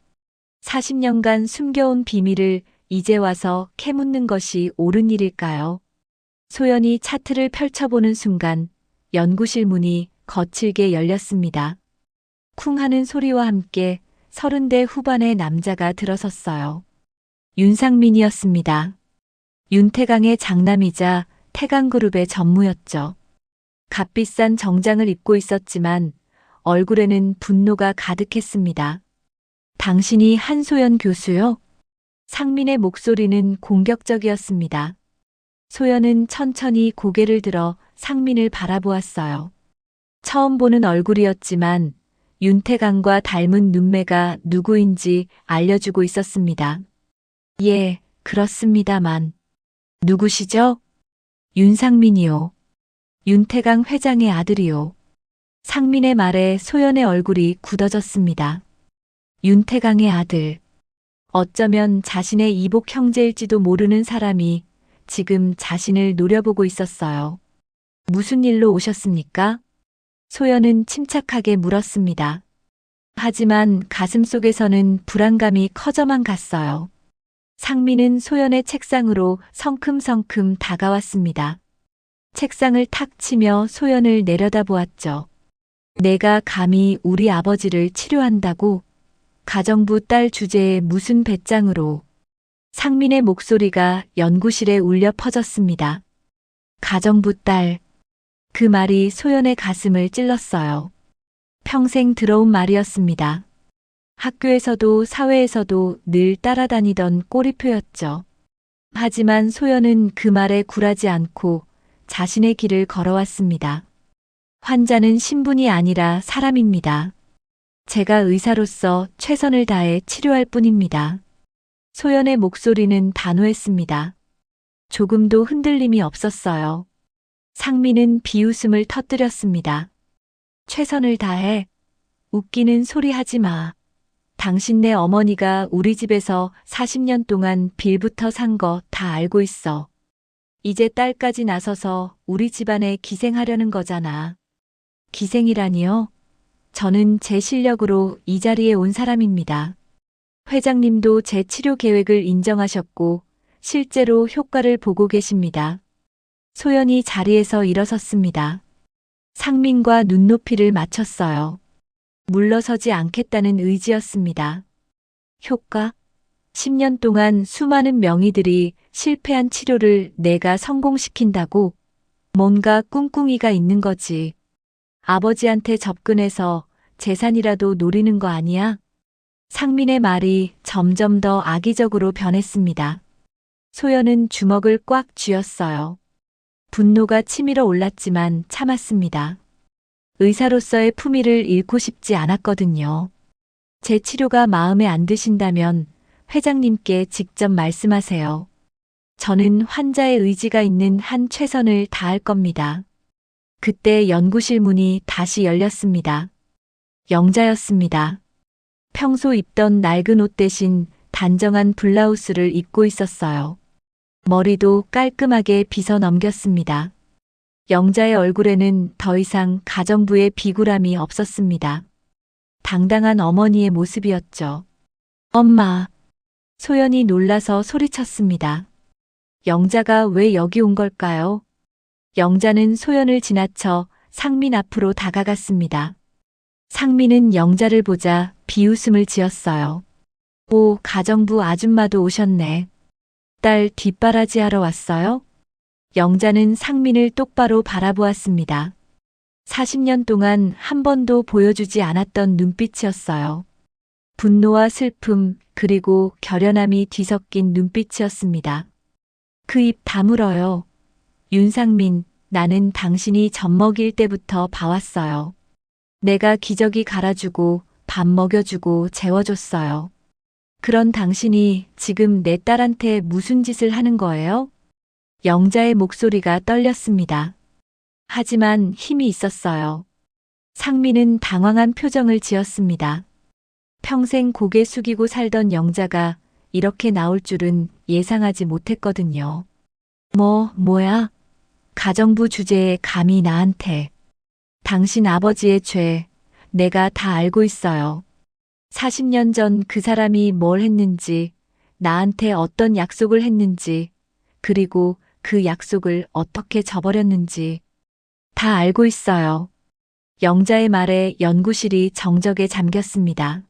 40년간 숨겨온 비밀을 이제 와서 캐묻는 것이 옳은 일일까요? 소연이 차트를 펼쳐보는 순간 연구실 문이 거칠게 열렸습니다. 쿵 하는 소리와 함께 30대 후반의 남자가 들어섰어요. 윤상민이었습니다. 윤태강의 장남이자 태강그룹의 전무였죠. 값비싼 정장을 입고 있었지만 얼굴에는 분노가 가득했습니다. 당신이 한소연 교수요? 상민의 목소리는 공격적이었습니다. 소연은 천천히 고개를 들어 상민을 바라보았어요. 처음 보는 얼굴이었지만 윤태강과 닮은 눈매가 누구인지 알려주고 있었습니다. 예, 그렇습니다만. 누구시죠? 윤상민이요. 윤태강 회장의 아들이요. 상민의 말에 소연의 얼굴이 굳어졌습니다. 윤태강의 아들. 어쩌면 자신의 이복 형제일지도 모르는 사람이 지금 자신을 노려보고 있었어요. 무슨 일로 오셨습니까? 소연은 침착하게 물었습니다. 하지만 가슴속에서는 불안감이 커져만 갔어요. 상민은 소연의 책상으로 성큼성큼 다가왔습니다. 책상을 탁 치며 소연을 내려다보았죠. 내가 감히 우리 아버지를 치료한다고? 가정부 딸 주제에 무슨 배짱으로? 상민의 목소리가 연구실에 울려 퍼졌습니다. 가정부 딸. 그 말이 소연의 가슴을 찔렀어요. 평생 들어온 말이었습니다. 학교에서도 사회에서도 늘 따라다니던 꼬리표였죠. 하지만 소연은 그 말에 굴하지 않고 자신의 길을 걸어왔습니다. 환자는 신분이 아니라 사람입니다. 제가 의사로서 최선을 다해 치료할 뿐입니다. 소연의 목소리는 단호했습니다. 조금도 흔들림이 없었어요. 상민은 비웃음을 터뜨렸습니다. 최선을 다해? 웃기는 소리 하지 마. 당신네 어머니가 우리 집에서 40년 동안 빌부터 산 거 다 알고 있어. 이제 딸까지 나서서 우리 집안에 기생하려는 거잖아. 기생이라니요? 저는 제 실력으로 이 자리에 온 사람입니다. 회장님도 제 치료 계획을 인정하셨고 실제로 효과를 보고 계십니다. 소연이 자리에서 일어섰습니다. 상민과 눈높이를 맞췄어요. 물러서지 않겠다는 의지였습니다. 효과? 10년 동안 수많은 명의들이 실패한 치료를 내가 성공시킨다고? 뭔가 꿍꿍이가 있는 거지. 아버지한테 접근해서 재산이라도 노리는 거 아니야? 상민의 말이 점점 더 악의적으로 변했습니다. 소연은 주먹을 꽉 쥐었어요. 분노가 치밀어 올랐지만 참았습니다. 의사로서의 품위를 잃고 싶지 않았거든요. 제 치료가 마음에 안 드신다면 회장님께 직접 말씀하세요. 저는 환자의 의지가 있는 한 최선을 다할 겁니다. 그때 연구실 문이 다시 열렸습니다. 영자였습니다. 평소 입던 낡은 옷 대신 단정한 블라우스를 입고 있었어요. 머리도 깔끔하게 빗어 넘겼습니다. 영자의 얼굴에는 더 이상 가정부의 비굴함이 없었습니다. 당당한 어머니의 모습이었죠. 엄마. 소연이 놀라서 소리쳤습니다. 영자가 왜 여기 온 걸까요? 영자는 소연을 지나쳐 상민 앞으로 다가갔습니다. 상민은 영자를 보자 비웃음을 지었어요. 오, 가정부 아줌마도 오셨네. 딸 뒷바라지 하러 왔어요? 영자는 상민을 똑바로 바라보았습니다. 40년 동안 한 번도 보여주지 않았던 눈빛이었어요. 분노와 슬픔, 그리고 결연함이 뒤섞인 눈빛이었습니다. 그 입 다물어요. 윤상민, 나는 당신이 젖먹일 때부터 봐왔어요. 내가 기저귀 갈아주고 밥 먹여주고 재워줬어요. 그런 당신이 지금 내 딸한테 무슨 짓을 하는 거예요? 영자의 목소리가 떨렸습니다. 하지만 힘이 있었어요. 상민은 당황한 표정을 지었습니다. 평생 고개 숙이고 살던 영자가 이렇게 나올 줄은 예상하지 못했거든요. 뭐야? 가정부 주제에 감히 나한테. 당신 아버지의 죄, 내가 다 알고 있어요. 40년 전 그 사람이 뭘 했는지, 나한테 어떤 약속을 했는지, 그리고 그 약속을 어떻게 저버렸는지 다 알고 있어요. 영자의 말에 연구실이 정적에 잠겼습니다.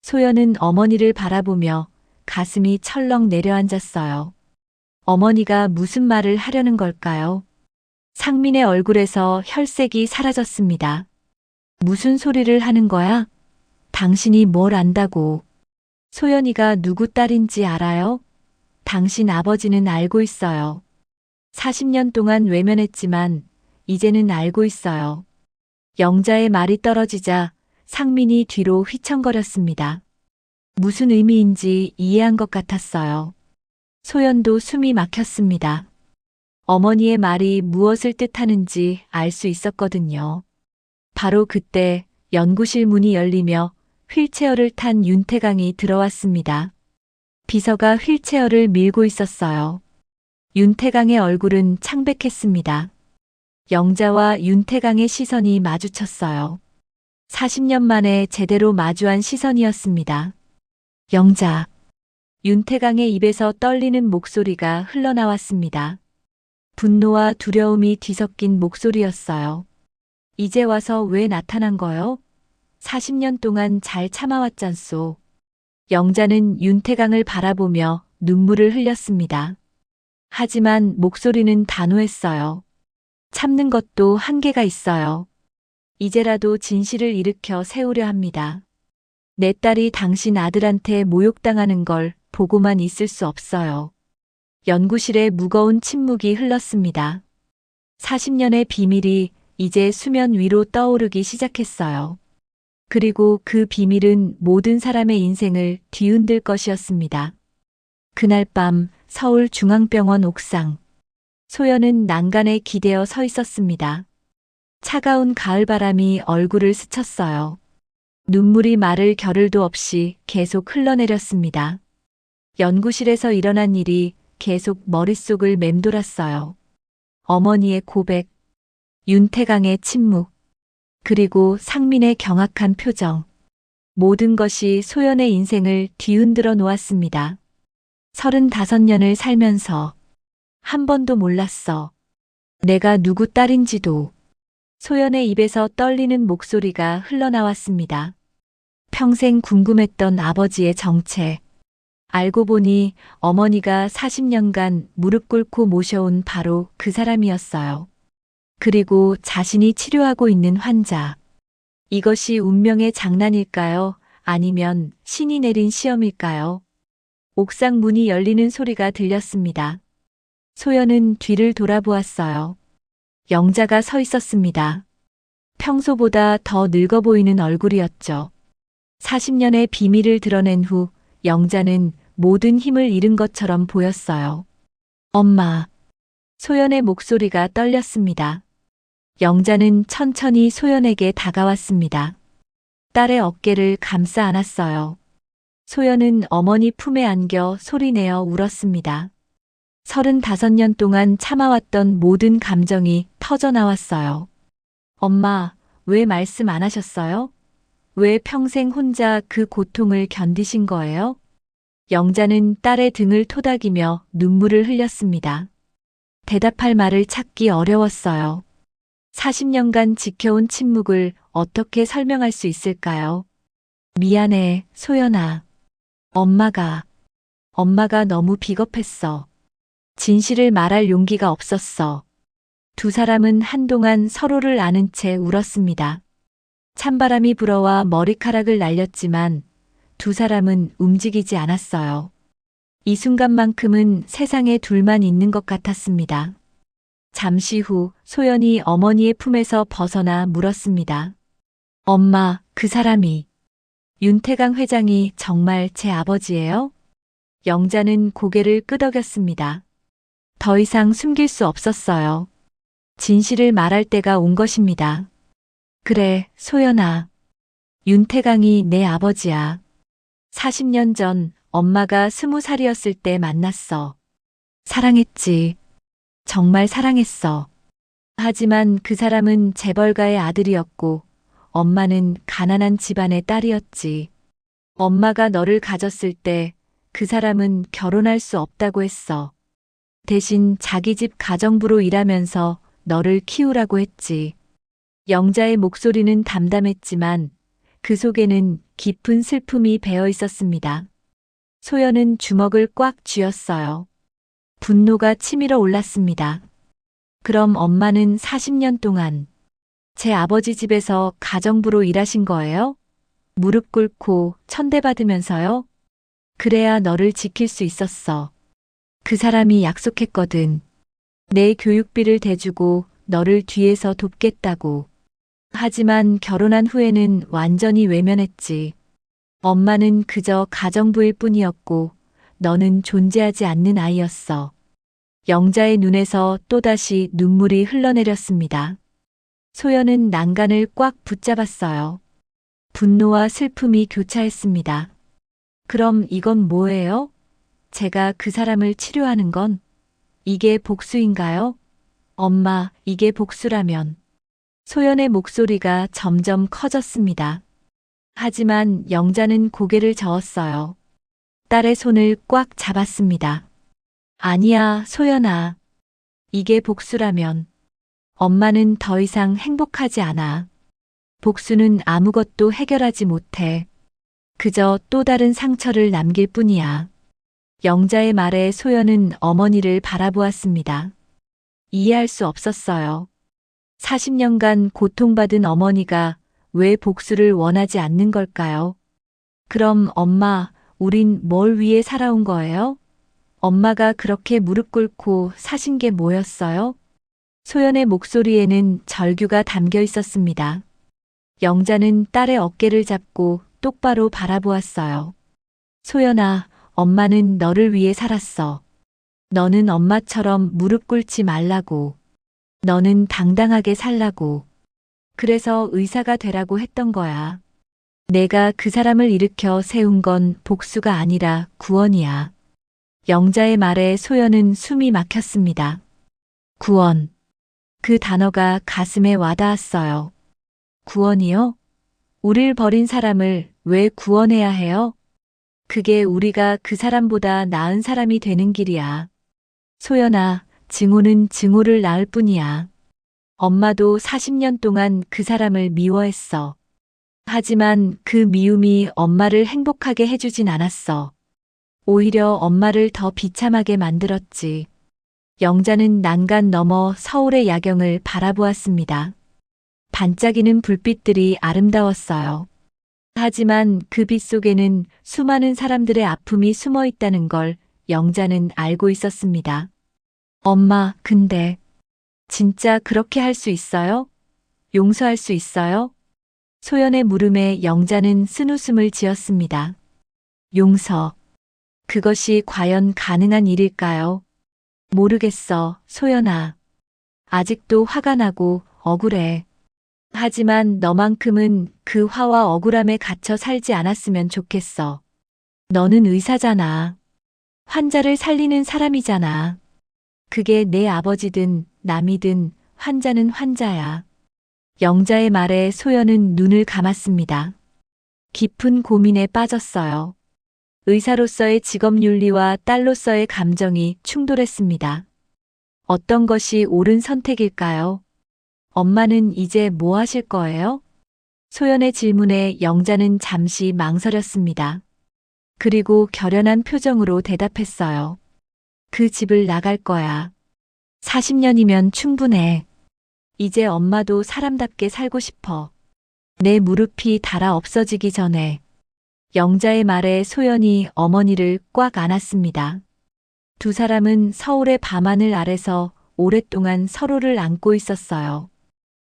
소연은 어머니를 바라보며 가슴이 철렁 내려앉았어요. 어머니가 무슨 말을 하려는 걸까요? 상민의 얼굴에서 혈색이 사라졌습니다. 무슨 소리를 하는 거야? 당신이 뭘 안다고. 소연이가 누구 딸인지 알아요? 당신 아버지는 알고 있어요. 40년 동안 외면했지만 이제는 알고 있어요. 영자의 말이 떨어지자 상민이 뒤로 휘청거렸습니다. 무슨 의미인지 이해한 것 같았어요. 소연도 숨이 막혔습니다. 어머니의 말이 무엇을 뜻하는지 알 수 있었거든요. 바로 그때 연구실 문이 열리며 휠체어를 탄 윤태강이 들어왔습니다. 비서가 휠체어를 밀고 있었어요. 윤태강의 얼굴은 창백했습니다. 영자와 윤태강의 시선이 마주쳤어요. 40년 만에 제대로 마주한 시선이었습니다. 영자. 윤태강의 입에서 떨리는 목소리가 흘러나왔습니다. 분노와 두려움이 뒤섞인 목소리였어요. 이제 와서 왜 나타난 거요? 40년 동안 잘 참아왔잖소. 영자는 윤태강을 바라보며 눈물을 흘렸습니다. 하지만 목소리는 단호했어요. 참는 것도 한계가 있어요. 이제라도 진실을 일으켜 세우려 합니다. 내 딸이 당신 아들한테 모욕당하는 걸 보고만 있을 수 없어요. 연구실에 무거운 침묵이 흘렀습니다. 40년의 비밀이 이제 수면 위로 떠오르기 시작했어요. 그리고 그 비밀은 모든 사람의 인생을 뒤흔들 것이었습니다. 그날 밤 서울중앙병원 옥상. 소연은 난간에 기대어 서 있었습니다. 차가운 가을바람이 얼굴을 스쳤어요. 눈물이 마를 겨를도 없이 계속 흘러내렸습니다. 연구실에서 일어난 일이 계속 머릿속을 맴돌았어요. 어머니의 고백, 윤태강의 침묵, 그리고 상민의 경악한 표정. 모든 것이 소연의 인생을 뒤흔들어 놓았습니다. 35년을 살면서 한 번도 몰랐어. 내가 누구 딸인지도. 소연의 입에서 떨리는 목소리가 흘러나왔습니다. 평생 궁금했던 아버지의 정체. 알고 보니 어머니가 40년간 무릎 꿇고 모셔온 바로 그 사람이었어요. 그리고 자신이 치료하고 있는 환자. 이것이 운명의 장난일까요? 아니면 신이 내린 시험일까요? 옥상 문이 열리는 소리가 들렸습니다. 소연은 뒤를 돌아보았어요. 영자가 서 있었습니다. 평소보다 더 늙어 보이는 얼굴이었죠. 40년의 비밀을 드러낸 후 영자는 모든 힘을 잃은 것처럼 보였어요. 엄마. 소연의 목소리가 떨렸습니다. 영자는 천천히 소연에게 다가왔습니다. 딸의 어깨를 감싸 안았어요. 소연은 어머니 품에 안겨 소리내어 울었습니다. 35년 동안 참아왔던 모든 감정이 터져나왔어요. 엄마, 왜 말씀 안 하셨어요? 왜 평생 혼자 그 고통을 견디신 거예요? 영자는 딸의 등을 토닥이며 눈물을 흘렸습니다. 대답할 말을 찾기 어려웠어요. 40년간 지켜온 침묵을 어떻게 설명할 수 있을까요? 미안해, 소연아. 엄마가 너무 비겁했어. 진실을 말할 용기가 없었어. 두 사람은 한동안 서로를 아는 채 울었습니다. 찬바람이 불어와 머리카락을 날렸지만 두 사람은 움직이지 않았어요. 이 순간만큼은 세상에 둘만 있는 것 같았습니다. 잠시 후 소연이 어머니의 품에서 벗어나 물었습니다. 엄마, 그 사람이 윤태강 회장이 정말 제 아버지예요? 영자는 고개를 끄덕였습니다. 더 이상 숨길 수 없었어요. 진실을 말할 때가 온 것입니다. 그래, 소연아. 윤태강이 내 아버지야. 40년 전 엄마가 20살이었을 때 만났어. 사랑했지. 정말 사랑했어. 하지만 그 사람은 재벌가의 아들이었고 엄마는 가난한 집안의 딸이었지. 엄마가 너를 가졌을 때 그 사람은 결혼할 수 없다고 했어. 대신 자기 집 가정부로 일하면서 너를 키우라고 했지. 영자의 목소리는 담담했지만 그 속에는 깊은 슬픔이 배어 있었습니다. 소연은 주먹을 꽉 쥐었어요. 분노가 치밀어 올랐습니다. 그럼 엄마는 40년 동안 제 아버지 집에서 가정부로 일하신 거예요? 무릎 꿇고 천대받으면서요? 그래야 너를 지킬 수 있었어. 그 사람이 약속했거든. 내 교육비를 대주고 너를 뒤에서 돕겠다고. 하지만 결혼한 후에는 완전히 외면했지. 엄마는 그저 가정부일 뿐이었고 너는 존재하지 않는 아이였어. 영자의 눈에서 또다시 눈물이 흘러내렸습니다. 소연은 난간을 꽉 붙잡았어요. 분노와 슬픔이 교차했습니다. 그럼 이건 뭐예요? 제가 그 사람을 치료하는 건 이게 복수인가요? 엄마, 이게 복수라면. 소연의 목소리가 점점 커졌습니다. 하지만 영자는 고개를 저었어요. 딸의 손을 꽉 잡았습니다. 아니야, 소연아. 이게 복수라면 엄마는 더 이상 행복하지 않아. 복수는 아무것도 해결하지 못해. 그저 또 다른 상처를 남길 뿐이야. 영자의 말에 소연은 어머니를 바라보았습니다. 이해할 수 없었어요. 40년간 고통받은 어머니가 왜 복수를 원하지 않는 걸까요? 그럼 엄마, 우린 뭘 위해 살아온 거예요? 엄마가 그렇게 무릎 꿇고 사신 게 뭐였어요? 소연의 목소리에는 절규가 담겨 있었습니다. 영자는 딸의 어깨를 잡고 똑바로 바라보았어요. 소연아, 엄마는 너를 위해 살았어. 너는 엄마처럼 무릎 꿇지 말라고. 너는 당당하게 살라고. 그래서 의사가 되라고 했던 거야. 내가 그 사람을 일으켜 세운 건 복수가 아니라 구원이야. 영자의 말에 소연은 숨이 막혔습니다. 구원. 그 단어가 가슴에 와닿았어요. 구원이요? 우릴 버린 사람을 왜 구원해야 해요? 그게 우리가 그 사람보다 나은 사람이 되는 길이야. 소연아, 증오는 증오를 낳을 뿐이야. 엄마도 40년 동안 그 사람을 미워했어. 하지만 그 미움이 엄마를 행복하게 해주진 않았어. 오히려 엄마를 더 비참하게 만들었지. 영자는 난간 너머 서울의 야경을 바라보았습니다. 반짝이는 불빛들이 아름다웠어요. 하지만 그 빛 속에는 수많은 사람들의 아픔이 숨어 있다는 걸 영자는 알고 있었습니다. 엄마, 근데 진짜 그렇게 할 수 있어요? 용서할 수 있어요? 소연의 물음에 영자는 쓴웃음을 지었습니다. 용서. 그것이 과연 가능한 일일까요? 모르겠어, 소연아. 아직도 화가 나고 억울해. 하지만 너만큼은 그 화와 억울함에 갇혀 살지 않았으면 좋겠어. 너는 의사잖아. 환자를 살리는 사람이잖아. 그게 내 아버지든 남이든 환자는 환자야. 영자의 말에 소연은 눈을 감았습니다. 깊은 고민에 빠졌어요. 의사로서의 직업 윤리와 딸로서의 감정이 충돌했습니다. 어떤 것이 옳은 선택일까요? 엄마는 이제 뭐 하실 거예요? 소연의 질문에 영자는 잠시 망설였습니다. 그리고 결연한 표정으로 대답했어요. 그 집을 나갈 거야. 40년이면 충분해. 이제 엄마도 사람답게 살고 싶어. 내 무릎이 닳아 없어지기 전에. 영자의 말에 소연이 어머니를 꽉 안았습니다. 두 사람은 서울의 밤하늘 아래서 오랫동안 서로를 안고 있었어요.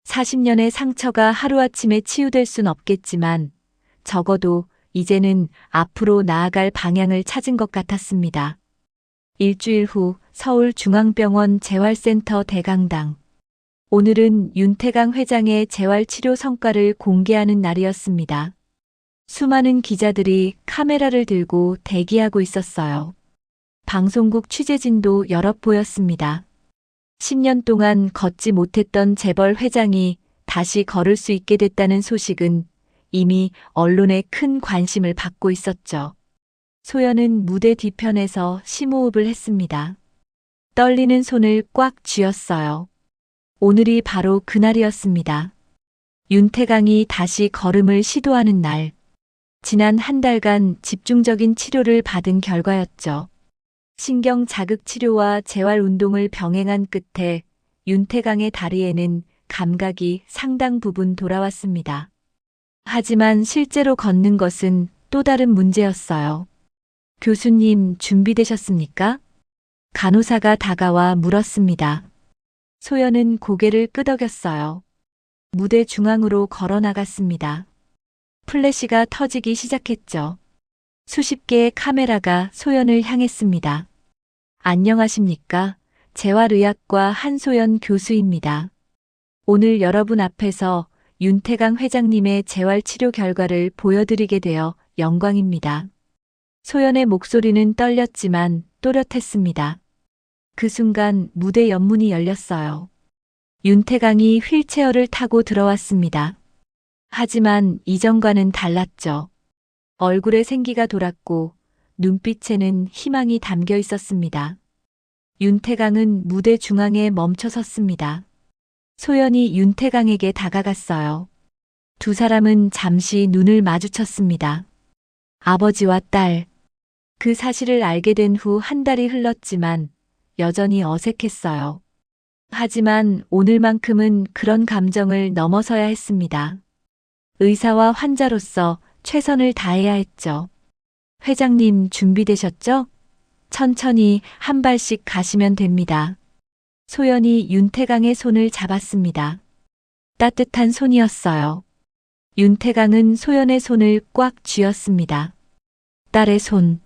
40년의 상처가 하루아침에 치유될 순 없겠지만 적어도 이제는 앞으로 나아갈 방향을 찾은 것 같았습니다. 일주일 후 서울중앙병원 재활센터 대강당. 오늘은 윤태강 회장의 재활치료 성과를 공개하는 날이었습니다. 수많은 기자들이 카메라를 들고 대기하고 있었어요. 방송국 취재진도 여럿 보였습니다. 10년 동안 걷지 못했던 재벌 회장이 다시 걸을 수 있게 됐다는 소식은 이미 언론에 큰 관심을 받고 있었죠. 소연은 무대 뒤편에서 심호흡을 했습니다. 떨리는 손을 꽉 쥐었어요. 오늘이 바로 그날이었습니다. 윤태강이 다시 걸음을 시도하는 날. 지난 한 달간 집중적인 치료를 받은 결과였죠. 신경 자극 치료와 재활 운동을 병행한 끝에 윤태강의 다리에는 감각이 상당 부분 돌아왔습니다. 하지만 실제로 걷는 것은 또 다른 문제였어요. 교수님 준비되셨습니까? 간호사가 다가와 물었습니다. 소연은 고개를 끄덕였어요. 무대 중앙으로 걸어 나갔습니다. 플래시가 터지기 시작했죠. 수십 개의 카메라가 소연을 향했습니다. 안녕하십니까? 재활의학과 한소연 교수입니다. 오늘 여러분 앞에서 윤태강 회장님의 재활치료 결과를 보여드리게 되어 영광입니다. 소연의 목소리는 떨렸지만 또렷했습니다. 그 순간 무대 옆문이 열렸어요. 윤태강이 휠체어를 타고 들어왔습니다. 하지만 이전과는 달랐죠. 얼굴에 생기가 돌았고 눈빛에는 희망이 담겨 있었습니다. 윤태강은 무대 중앙에 멈춰 섰습니다. 소연이 윤태강에게 다가갔어요. 두 사람은 잠시 눈을 마주쳤습니다. 아버지와 딸. 그 사실을 알게 된 후 한 달이 흘렀지만 여전히 어색했어요. 하지만 오늘만큼은 그런 감정을 넘어서야 했습니다. 의사와 환자로서 최선을 다해야 했죠. 회장님 준비되셨죠? 천천히 한 발씩 가시면 됩니다. 소연이 윤태강의 손을 잡았습니다. 따뜻한 손이었어요. 윤태강은 소연의 손을 꽉 쥐었습니다. 딸의 손.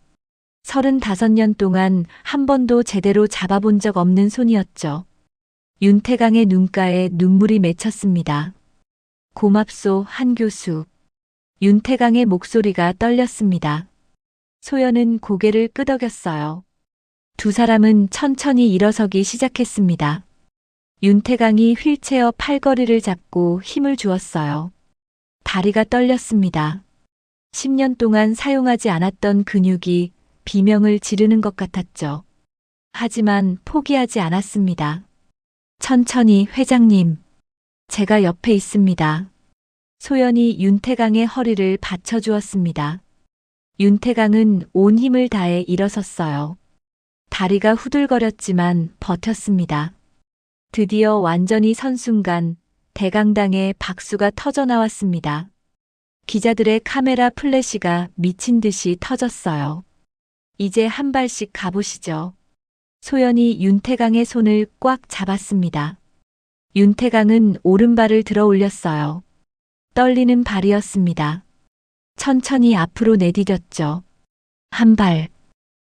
35년 동안 한 번도 제대로 잡아본 적 없는 손이었죠. 윤태강의 눈가에 눈물이 맺혔습니다. 고맙소, 한 교수. 윤태강의 목소리가 떨렸습니다. 소연은 고개를 끄덕였어요. 두 사람은 천천히 일어서기 시작했습니다. 윤태강이 휠체어 팔걸이를 잡고 힘을 주었어요. 다리가 떨렸습니다. 10년 동안 사용하지 않았던 근육이 비명을 지르는 것 같았죠. 하지만 포기하지 않았습니다. 천천히 회장님. 제가 옆에 있습니다. 소연이 윤태강의 허리를 받쳐주었습니다. 윤태강은 온 힘을 다해 일어섰어요. 다리가 후들거렸지만 버텼습니다. 드디어 완전히 선 순간 대강당에 박수가 터져 나왔습니다. 기자들의 카메라 플래시가 미친 듯이 터졌어요. 이제 한 발씩 가보시죠. 소연이 윤태강의 손을 꽉 잡았습니다. 윤태강은 오른발을 들어 올렸어요. 떨리는 발이었습니다. 천천히 앞으로 내디뎠죠. 한 발.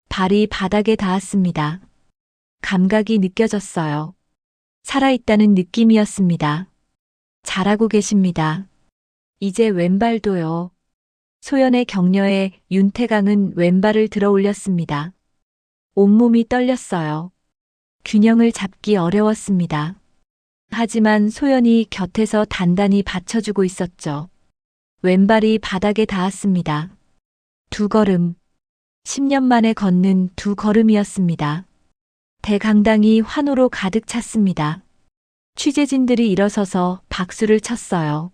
발이 바닥에 닿았습니다. 감각이 느껴졌어요. 살아있다는 느낌이었습니다. 잘하고 계십니다. 이제 왼발도요. 소연의 격려에 윤태강은 왼발을 들어 올렸습니다. 온몸이 떨렸어요. 균형을 잡기 어려웠습니다. 하지만 소연이 곁에서 단단히 받쳐주고 있었죠. 왼발이 바닥에 닿았습니다. 두 걸음. 10년 만에 걷는 두 걸음이었습니다. 대강당이 환호로 가득 찼습니다. 취재진들이 일어서서 박수를 쳤어요.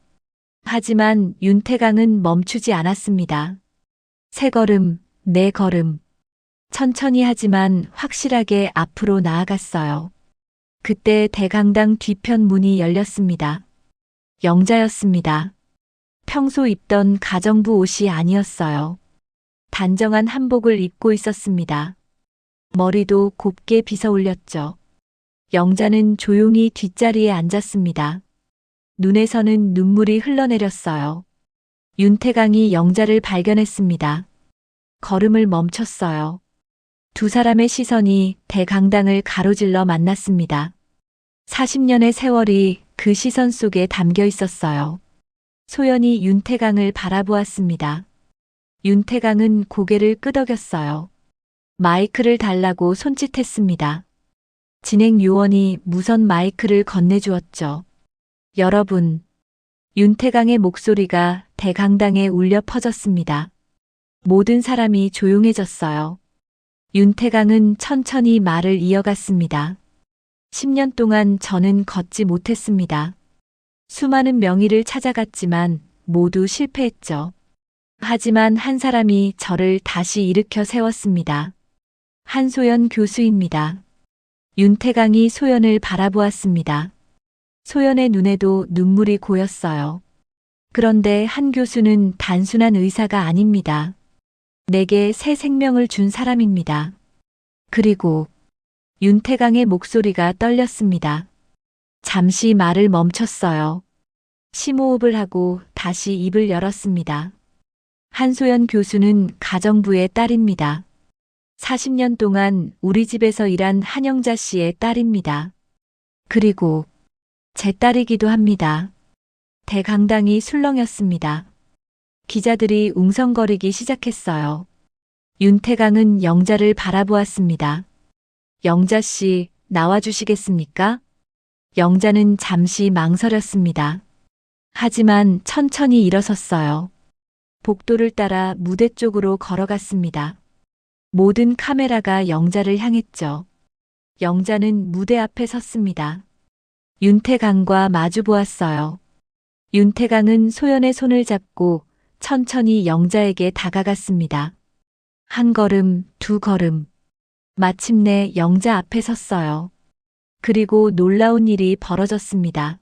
하지만 윤태강은 멈추지 않았습니다. 세 걸음, 네 걸음. 천천히 하지만 확실하게 앞으로 나아갔어요. 그때 대강당 뒤편 문이 열렸습니다. 영자였습니다. 평소 입던 가정부 옷이 아니었어요. 단정한 한복을 입고 있었습니다. 머리도 곱게 빗어 올렸죠. 영자는 조용히 뒷자리에 앉았습니다. 눈에서는 눈물이 흘러내렸어요. 윤태강이 영자를 발견했습니다. 걸음을 멈췄어요. 두 사람의 시선이 대강당을 가로질러 만났습니다. 40년의 세월이 그 시선 속에 담겨 있었어요. 소연이 윤태강을 바라보았습니다. 윤태강은 고개를 끄덕였어요. 마이크를 달라고 손짓했습니다. 진행 요원이 무선 마이크를 건네주었죠. 여러분, 윤태강의 목소리가 대강당에 울려 퍼졌습니다. 모든 사람이 조용해졌어요. 윤태강은 천천히 말을 이어갔습니다. 10년 동안 저는 걷지 못했습니다. 수많은 명의를 찾아갔지만 모두 실패했죠. 하지만 한 사람이 저를 다시 일으켜 세웠습니다. 한소연 교수입니다. 윤태강이 소연을 바라보았습니다. 소연의 눈에도 눈물이 고였어요. 그런데 한 교수는 단순한 의사가 아닙니다. 내게 새 생명을 준 사람입니다. 그리고 윤태강의 목소리가 떨렸습니다. 잠시 말을 멈췄어요. 심호흡을 하고 다시 입을 열었습니다. 한소연 교수는 가정부의 딸입니다. 40년 동안 우리 집에서 일한 한영자 씨의 딸입니다. 그리고 제 딸이기도 합니다. 대강당이 술렁였습니다. 기자들이 웅성거리기 시작했어요. 윤태강은 영자를 바라보았습니다. 영자 씨, 나와주시겠습니까? 영자는 잠시 망설였습니다. 하지만 천천히 일어섰어요. 복도를 따라 무대 쪽으로 걸어갔습니다. 모든 카메라가 영자를 향했죠. 영자는 무대 앞에 섰습니다. 윤태강과 마주 보았어요. 윤태강은 소연의 손을 잡고 천천히 영자에게 다가갔습니다. 한 걸음, 두 걸음. 마침내 영자 앞에 섰어요. 그리고 놀라운 일이 벌어졌습니다.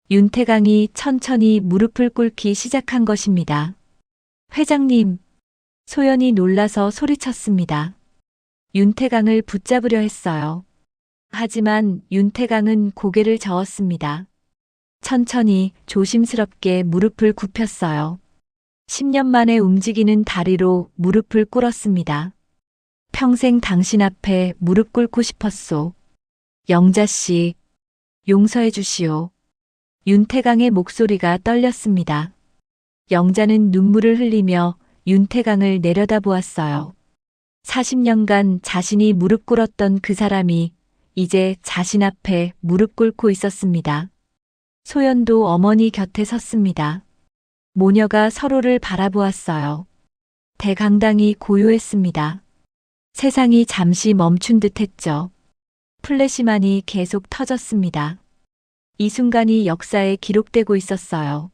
윤태강이 천천히 무릎을 꿇기 시작한 것입니다. 회장님, 소연이 놀라서 소리쳤습니다. 윤태강을 붙잡으려 했어요. 하지만 윤태강은 고개를 저었습니다. 천천히 조심스럽게 무릎을 굽혔어요. 10년 만에 움직이는 다리로 무릎을 꿇었습니다. 평생 당신 앞에 무릎 꿇고 싶었소. 영자 씨, 용서해 주시오. 윤태강의 목소리가 떨렸습니다. 영자는 눈물을 흘리며 윤태강을 내려다보았어요. 40년간 자신이 무릎 꿇었던 그 사람이 이제 자신 앞에 무릎 꿇고 있었습니다. 소연도 어머니 곁에 섰습니다. 모녀가 서로를 바라보았어요. 대강당이 고요했습니다. 세상이 잠시 멈춘 듯 했죠. 플래시만이 계속 터졌습니다. 이 순간이 역사에 기록되고 있었어요.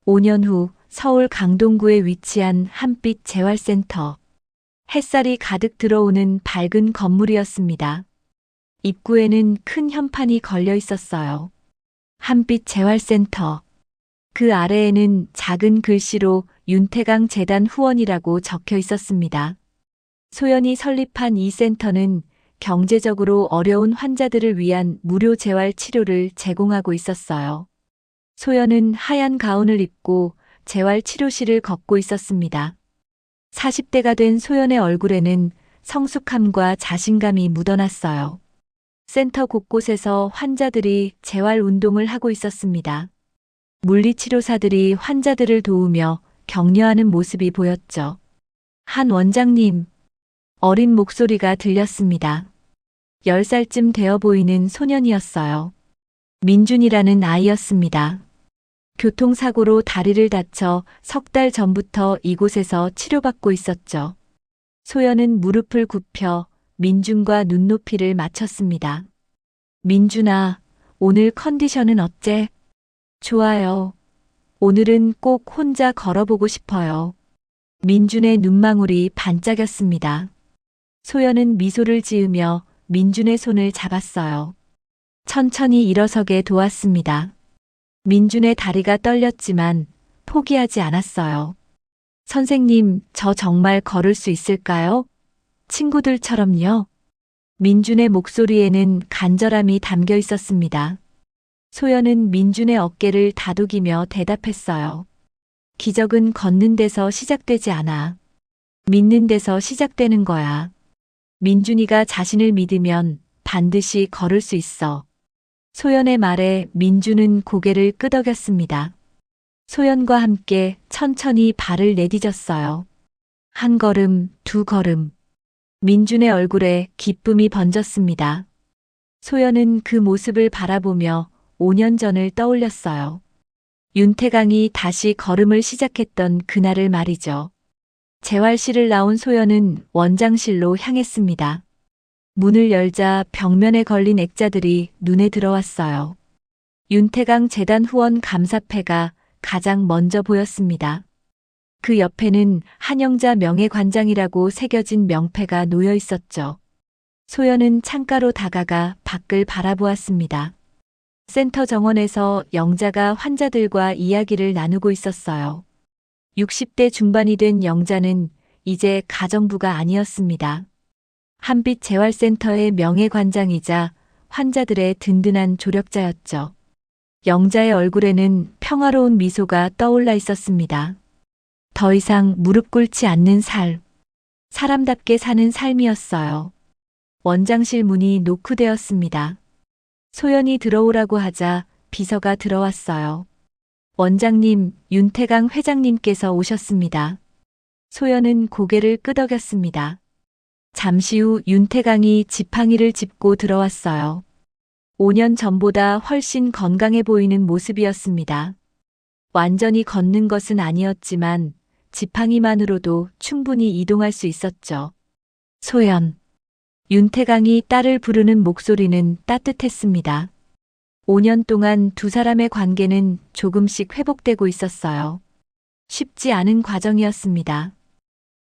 5년 후 서울 강동구에 위치한 한빛 재활센터. 햇살이 가득 들어오는 밝은 건물이었습니다. 입구에는 큰 현판이 걸려 있었어요. 한빛 재활센터. 그 아래에는 작은 글씨로 윤태강 재단 후원이라고 적혀 있었습니다. 소연이 설립한 이 센터는 경제적으로 어려운 환자들을 위한 무료 재활 치료를 제공하고 있었어요. 소연은 하얀 가운을 입고 재활 치료실을 걷고 있었습니다. 40대가 된 소연의 얼굴에는 성숙함과 자신감이 묻어났어요. 센터 곳곳에서 환자들이 재활 운동을 하고 있었습니다. 물리치료사들이 환자들을 도우며 격려하는 모습이 보였죠. 한 원장님, 어린 목소리가 들렸습니다. 10살쯤 되어 보이는 소년이었어요. 민준이라는 아이였습니다. 교통사고로 다리를 다쳐 석 달 전부터 이곳에서 치료받고 있었죠. 소연은 무릎을 굽혀 민준과 눈높이를 맞췄습니다. 민준아, 오늘 컨디션은 어째? 좋아요. 오늘은 꼭 혼자 걸어보고 싶어요. 민준의 눈망울이 반짝였습니다. 소연은 미소를 지으며 민준의 손을 잡았어요. 천천히 일어서게 도왔습니다. 민준의 다리가 떨렸지만 포기하지 않았어요. 선생님, 저 정말 걸을 수 있을까요? 친구들처럼요. 민준의 목소리에는 간절함이 담겨 있었습니다. 소연은 민준의 어깨를 다독이며 대답했어요. 기적은 걷는 데서 시작되지 않아. 믿는 데서 시작되는 거야. 민준이가 자신을 믿으면 반드시 걸을 수 있어. 소연의 말에 민준은 고개를 끄덕였습니다. 소연과 함께 천천히 발을 내디뎠어요. 한 걸음, 두 걸음. 민준의 얼굴에 기쁨이 번졌습니다. 소연은 그 모습을 바라보며 5년 전을 떠올렸어요. 윤태강이 다시 걸음을 시작했던 그날을 말이죠. 재활실을 나온 소연은 원장실로 향했습니다. 문을 열자 벽면에 걸린 액자들이 눈에 들어왔어요. 윤태강 재단 후원 감사패가 가장 먼저 보였습니다. 그 옆에는 한영자 명예관장이라고 새겨진 명패가 놓여 있었죠. 소연은 창가로 다가가 밖을 바라보았습니다. 센터 정원에서 영자가 환자들과 이야기를 나누고 있었어요. 60대 중반이 된 영자는 이제 가정부가 아니었습니다. 한빛 재활센터의 명예관장이자 환자들의 든든한 조력자였죠. 영자의 얼굴에는 평화로운 미소가 떠올라 있었습니다. 더 이상 무릎 꿇지 않는 사람답게 사는 삶이었어요. 원장실 문이 노크되었습니다. 소연이 들어오라고 하자 비서가 들어왔어요. 원장님, 윤태강 회장님께서 오셨습니다. 소연은 고개를 끄덕였습니다. 잠시 후 윤태강이 지팡이를 짚고 들어왔어요. 5년 전보다 훨씬 건강해 보이는 모습이었습니다. 완전히 걷는 것은 아니었지만 지팡이만으로도 충분히 이동할 수 있었죠. 소연. 윤태강이 딸을 부르는 목소리는 따뜻했습니다. 5년 동안 두 사람의 관계는 조금씩 회복되고 있었어요. 쉽지 않은 과정이었습니다.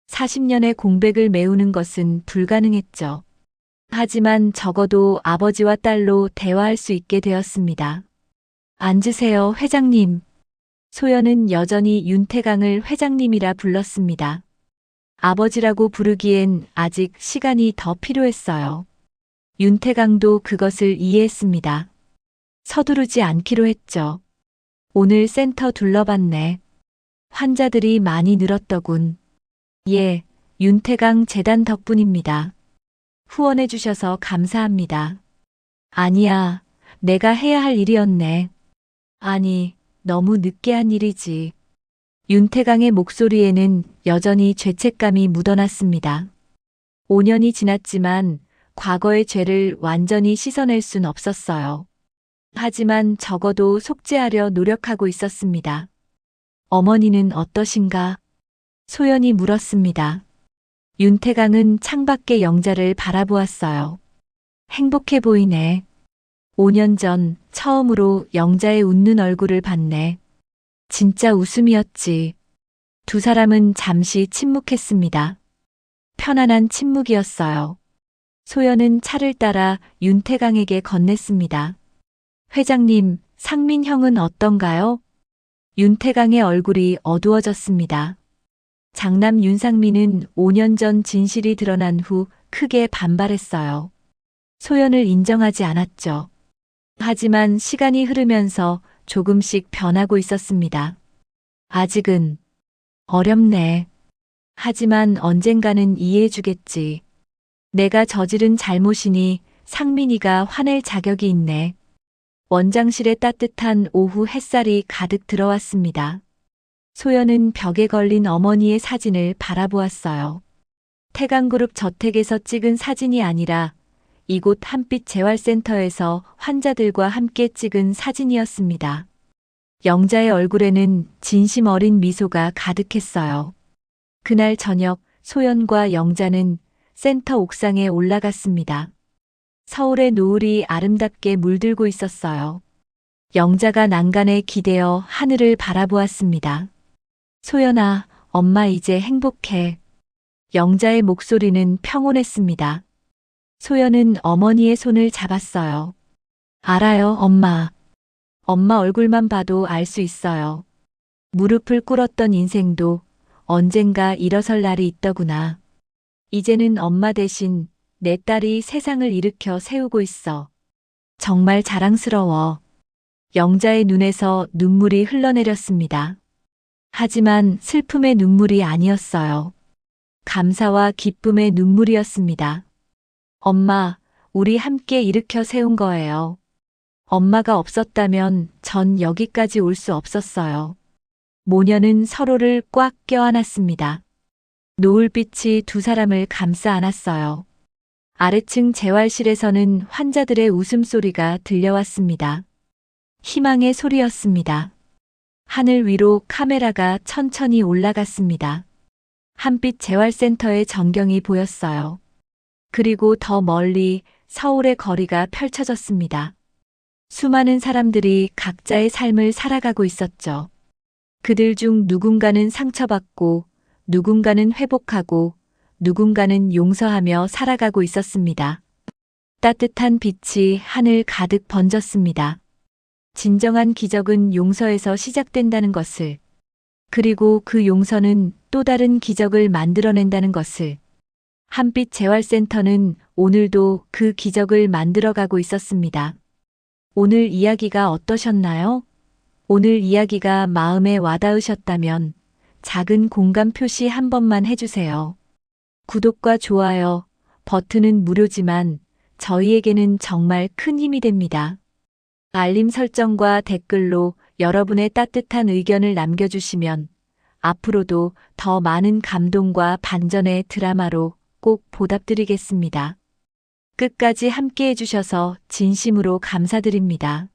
40년의 공백을 메우는 것은 불가능했죠. 하지만 적어도 아버지와 딸로 대화할 수 있게 되었습니다. 앉으세요, 회장님. 소연은 여전히 윤태강을 회장님이라 불렀습니다. 아버지라고 부르기엔 아직 시간이 더 필요했어요. 윤태강도 그것을 이해했습니다. 서두르지 않기로 했죠. 오늘 센터 둘러봤네. 환자들이 많이 늘었더군. 예, 윤태강 재단 덕분입니다. 후원해 주셔서 감사합니다. 아니야, 내가 해야 할 일이었네. 아니, 너무 늦게 한 일이지. 윤태강의 목소리에는 여전히 죄책감이 묻어났습니다. 5년이 지났지만 과거의 죄를 완전히 씻어낼 순 없었어요. 하지만 적어도 속죄하려 노력하고 있었습니다. 어머니는 어떠신가? 소연이 물었습니다. 윤태강은 창밖의 영자를 바라보았어요. 행복해 보이네. 5년 전 처음으로 영자의 웃는 얼굴을 봤네. 진짜 웃음이었지. 두 사람은 잠시 침묵했습니다. 편안한 침묵이었어요. 소연은 차를 따라 윤태강에게 건넸습니다. 회장님, 상민 형은 어떤가요? 윤태강의 얼굴이 어두워졌습니다. 장남 윤상민은 5년 전 진실이 드러난 후 크게 반발했어요. 소연을 인정하지 않았죠. 하지만 시간이 흐르면서 조금씩 변하고 있었습니다. 아직은 어렵네. 하지만 언젠가는 이해해주겠지. 내가 저지른 잘못이니 상민이가 화낼 자격이 있네. 원장실에 따뜻한 오후 햇살이 가득 들어왔습니다. 소연은 벽에 걸린 어머니의 사진을 바라보았어요. 태강그룹 저택에서 찍은 사진이 아니라 이곳 한빛 재활센터에서 환자들과 함께 찍은 사진이었습니다. 영자의 얼굴에는 진심 어린 미소가 가득했어요. 그날 저녁 소연과 영자는 센터 옥상에 올라갔습니다. 서울의 노을이 아름답게 물들고 있었어요. 영자가 난간에 기대어 하늘을 바라보았습니다. 소연아, 엄마 이제 행복해. 영자의 목소리는 평온했습니다. 소연은 어머니의 손을 잡았어요. 알아요, 엄마. 엄마 얼굴만 봐도 알 수 있어요. 무릎을 꿇었던 인생도 언젠가 일어설 날이 있더구나. 이제는 엄마 대신 내 딸이 세상을 일으켜 세우고 있어. 정말 자랑스러워. 영자의 눈에서 눈물이 흘러내렸습니다. 하지만 슬픔의 눈물이 아니었어요. 감사와 기쁨의 눈물이었습니다. 엄마, 우리 함께 일으켜 세운 거예요. 엄마가 없었다면 전 여기까지 올 수 없었어요. 모녀는 서로를 꽉 껴안았습니다. 노을빛이 두 사람을 감싸 안았어요. 아래층 재활실에서는 환자들의 웃음소리가 들려왔습니다. 희망의 소리였습니다. 하늘 위로 카메라가 천천히 올라갔습니다. 한빛 재활센터의 전경이 보였어요. 그리고 더 멀리 서울의 거리가 펼쳐졌습니다. 수많은 사람들이 각자의 삶을 살아가고 있었죠. 그들 중 누군가는 상처받고, 누군가는 회복하고, 누군가는 용서하며 살아가고 있었습니다. 따뜻한 빛이 하늘 가득 번졌습니다. 진정한 기적은 용서에서 시작된다는 것을, 그리고 그 용서는 또 다른 기적을 만들어낸다는 것을. 한빛 재활센터는 오늘도 그 기적을 만들어가고 있었습니다. 오늘 이야기가 어떠셨나요? 오늘 이야기가 마음에 와닿으셨다면 작은 공감 표시 한 번만 해주세요. 구독과 좋아요 버튼은 무료지만 저희에게는 정말 큰 힘이 됩니다. 알림 설정과 댓글로 여러분의 따뜻한 의견을 남겨주시면 앞으로도 더 많은 감동과 반전의 드라마로 꼭 보답드리겠습니다. 끝까지 함께 해주셔서 진심으로 감사드립니다.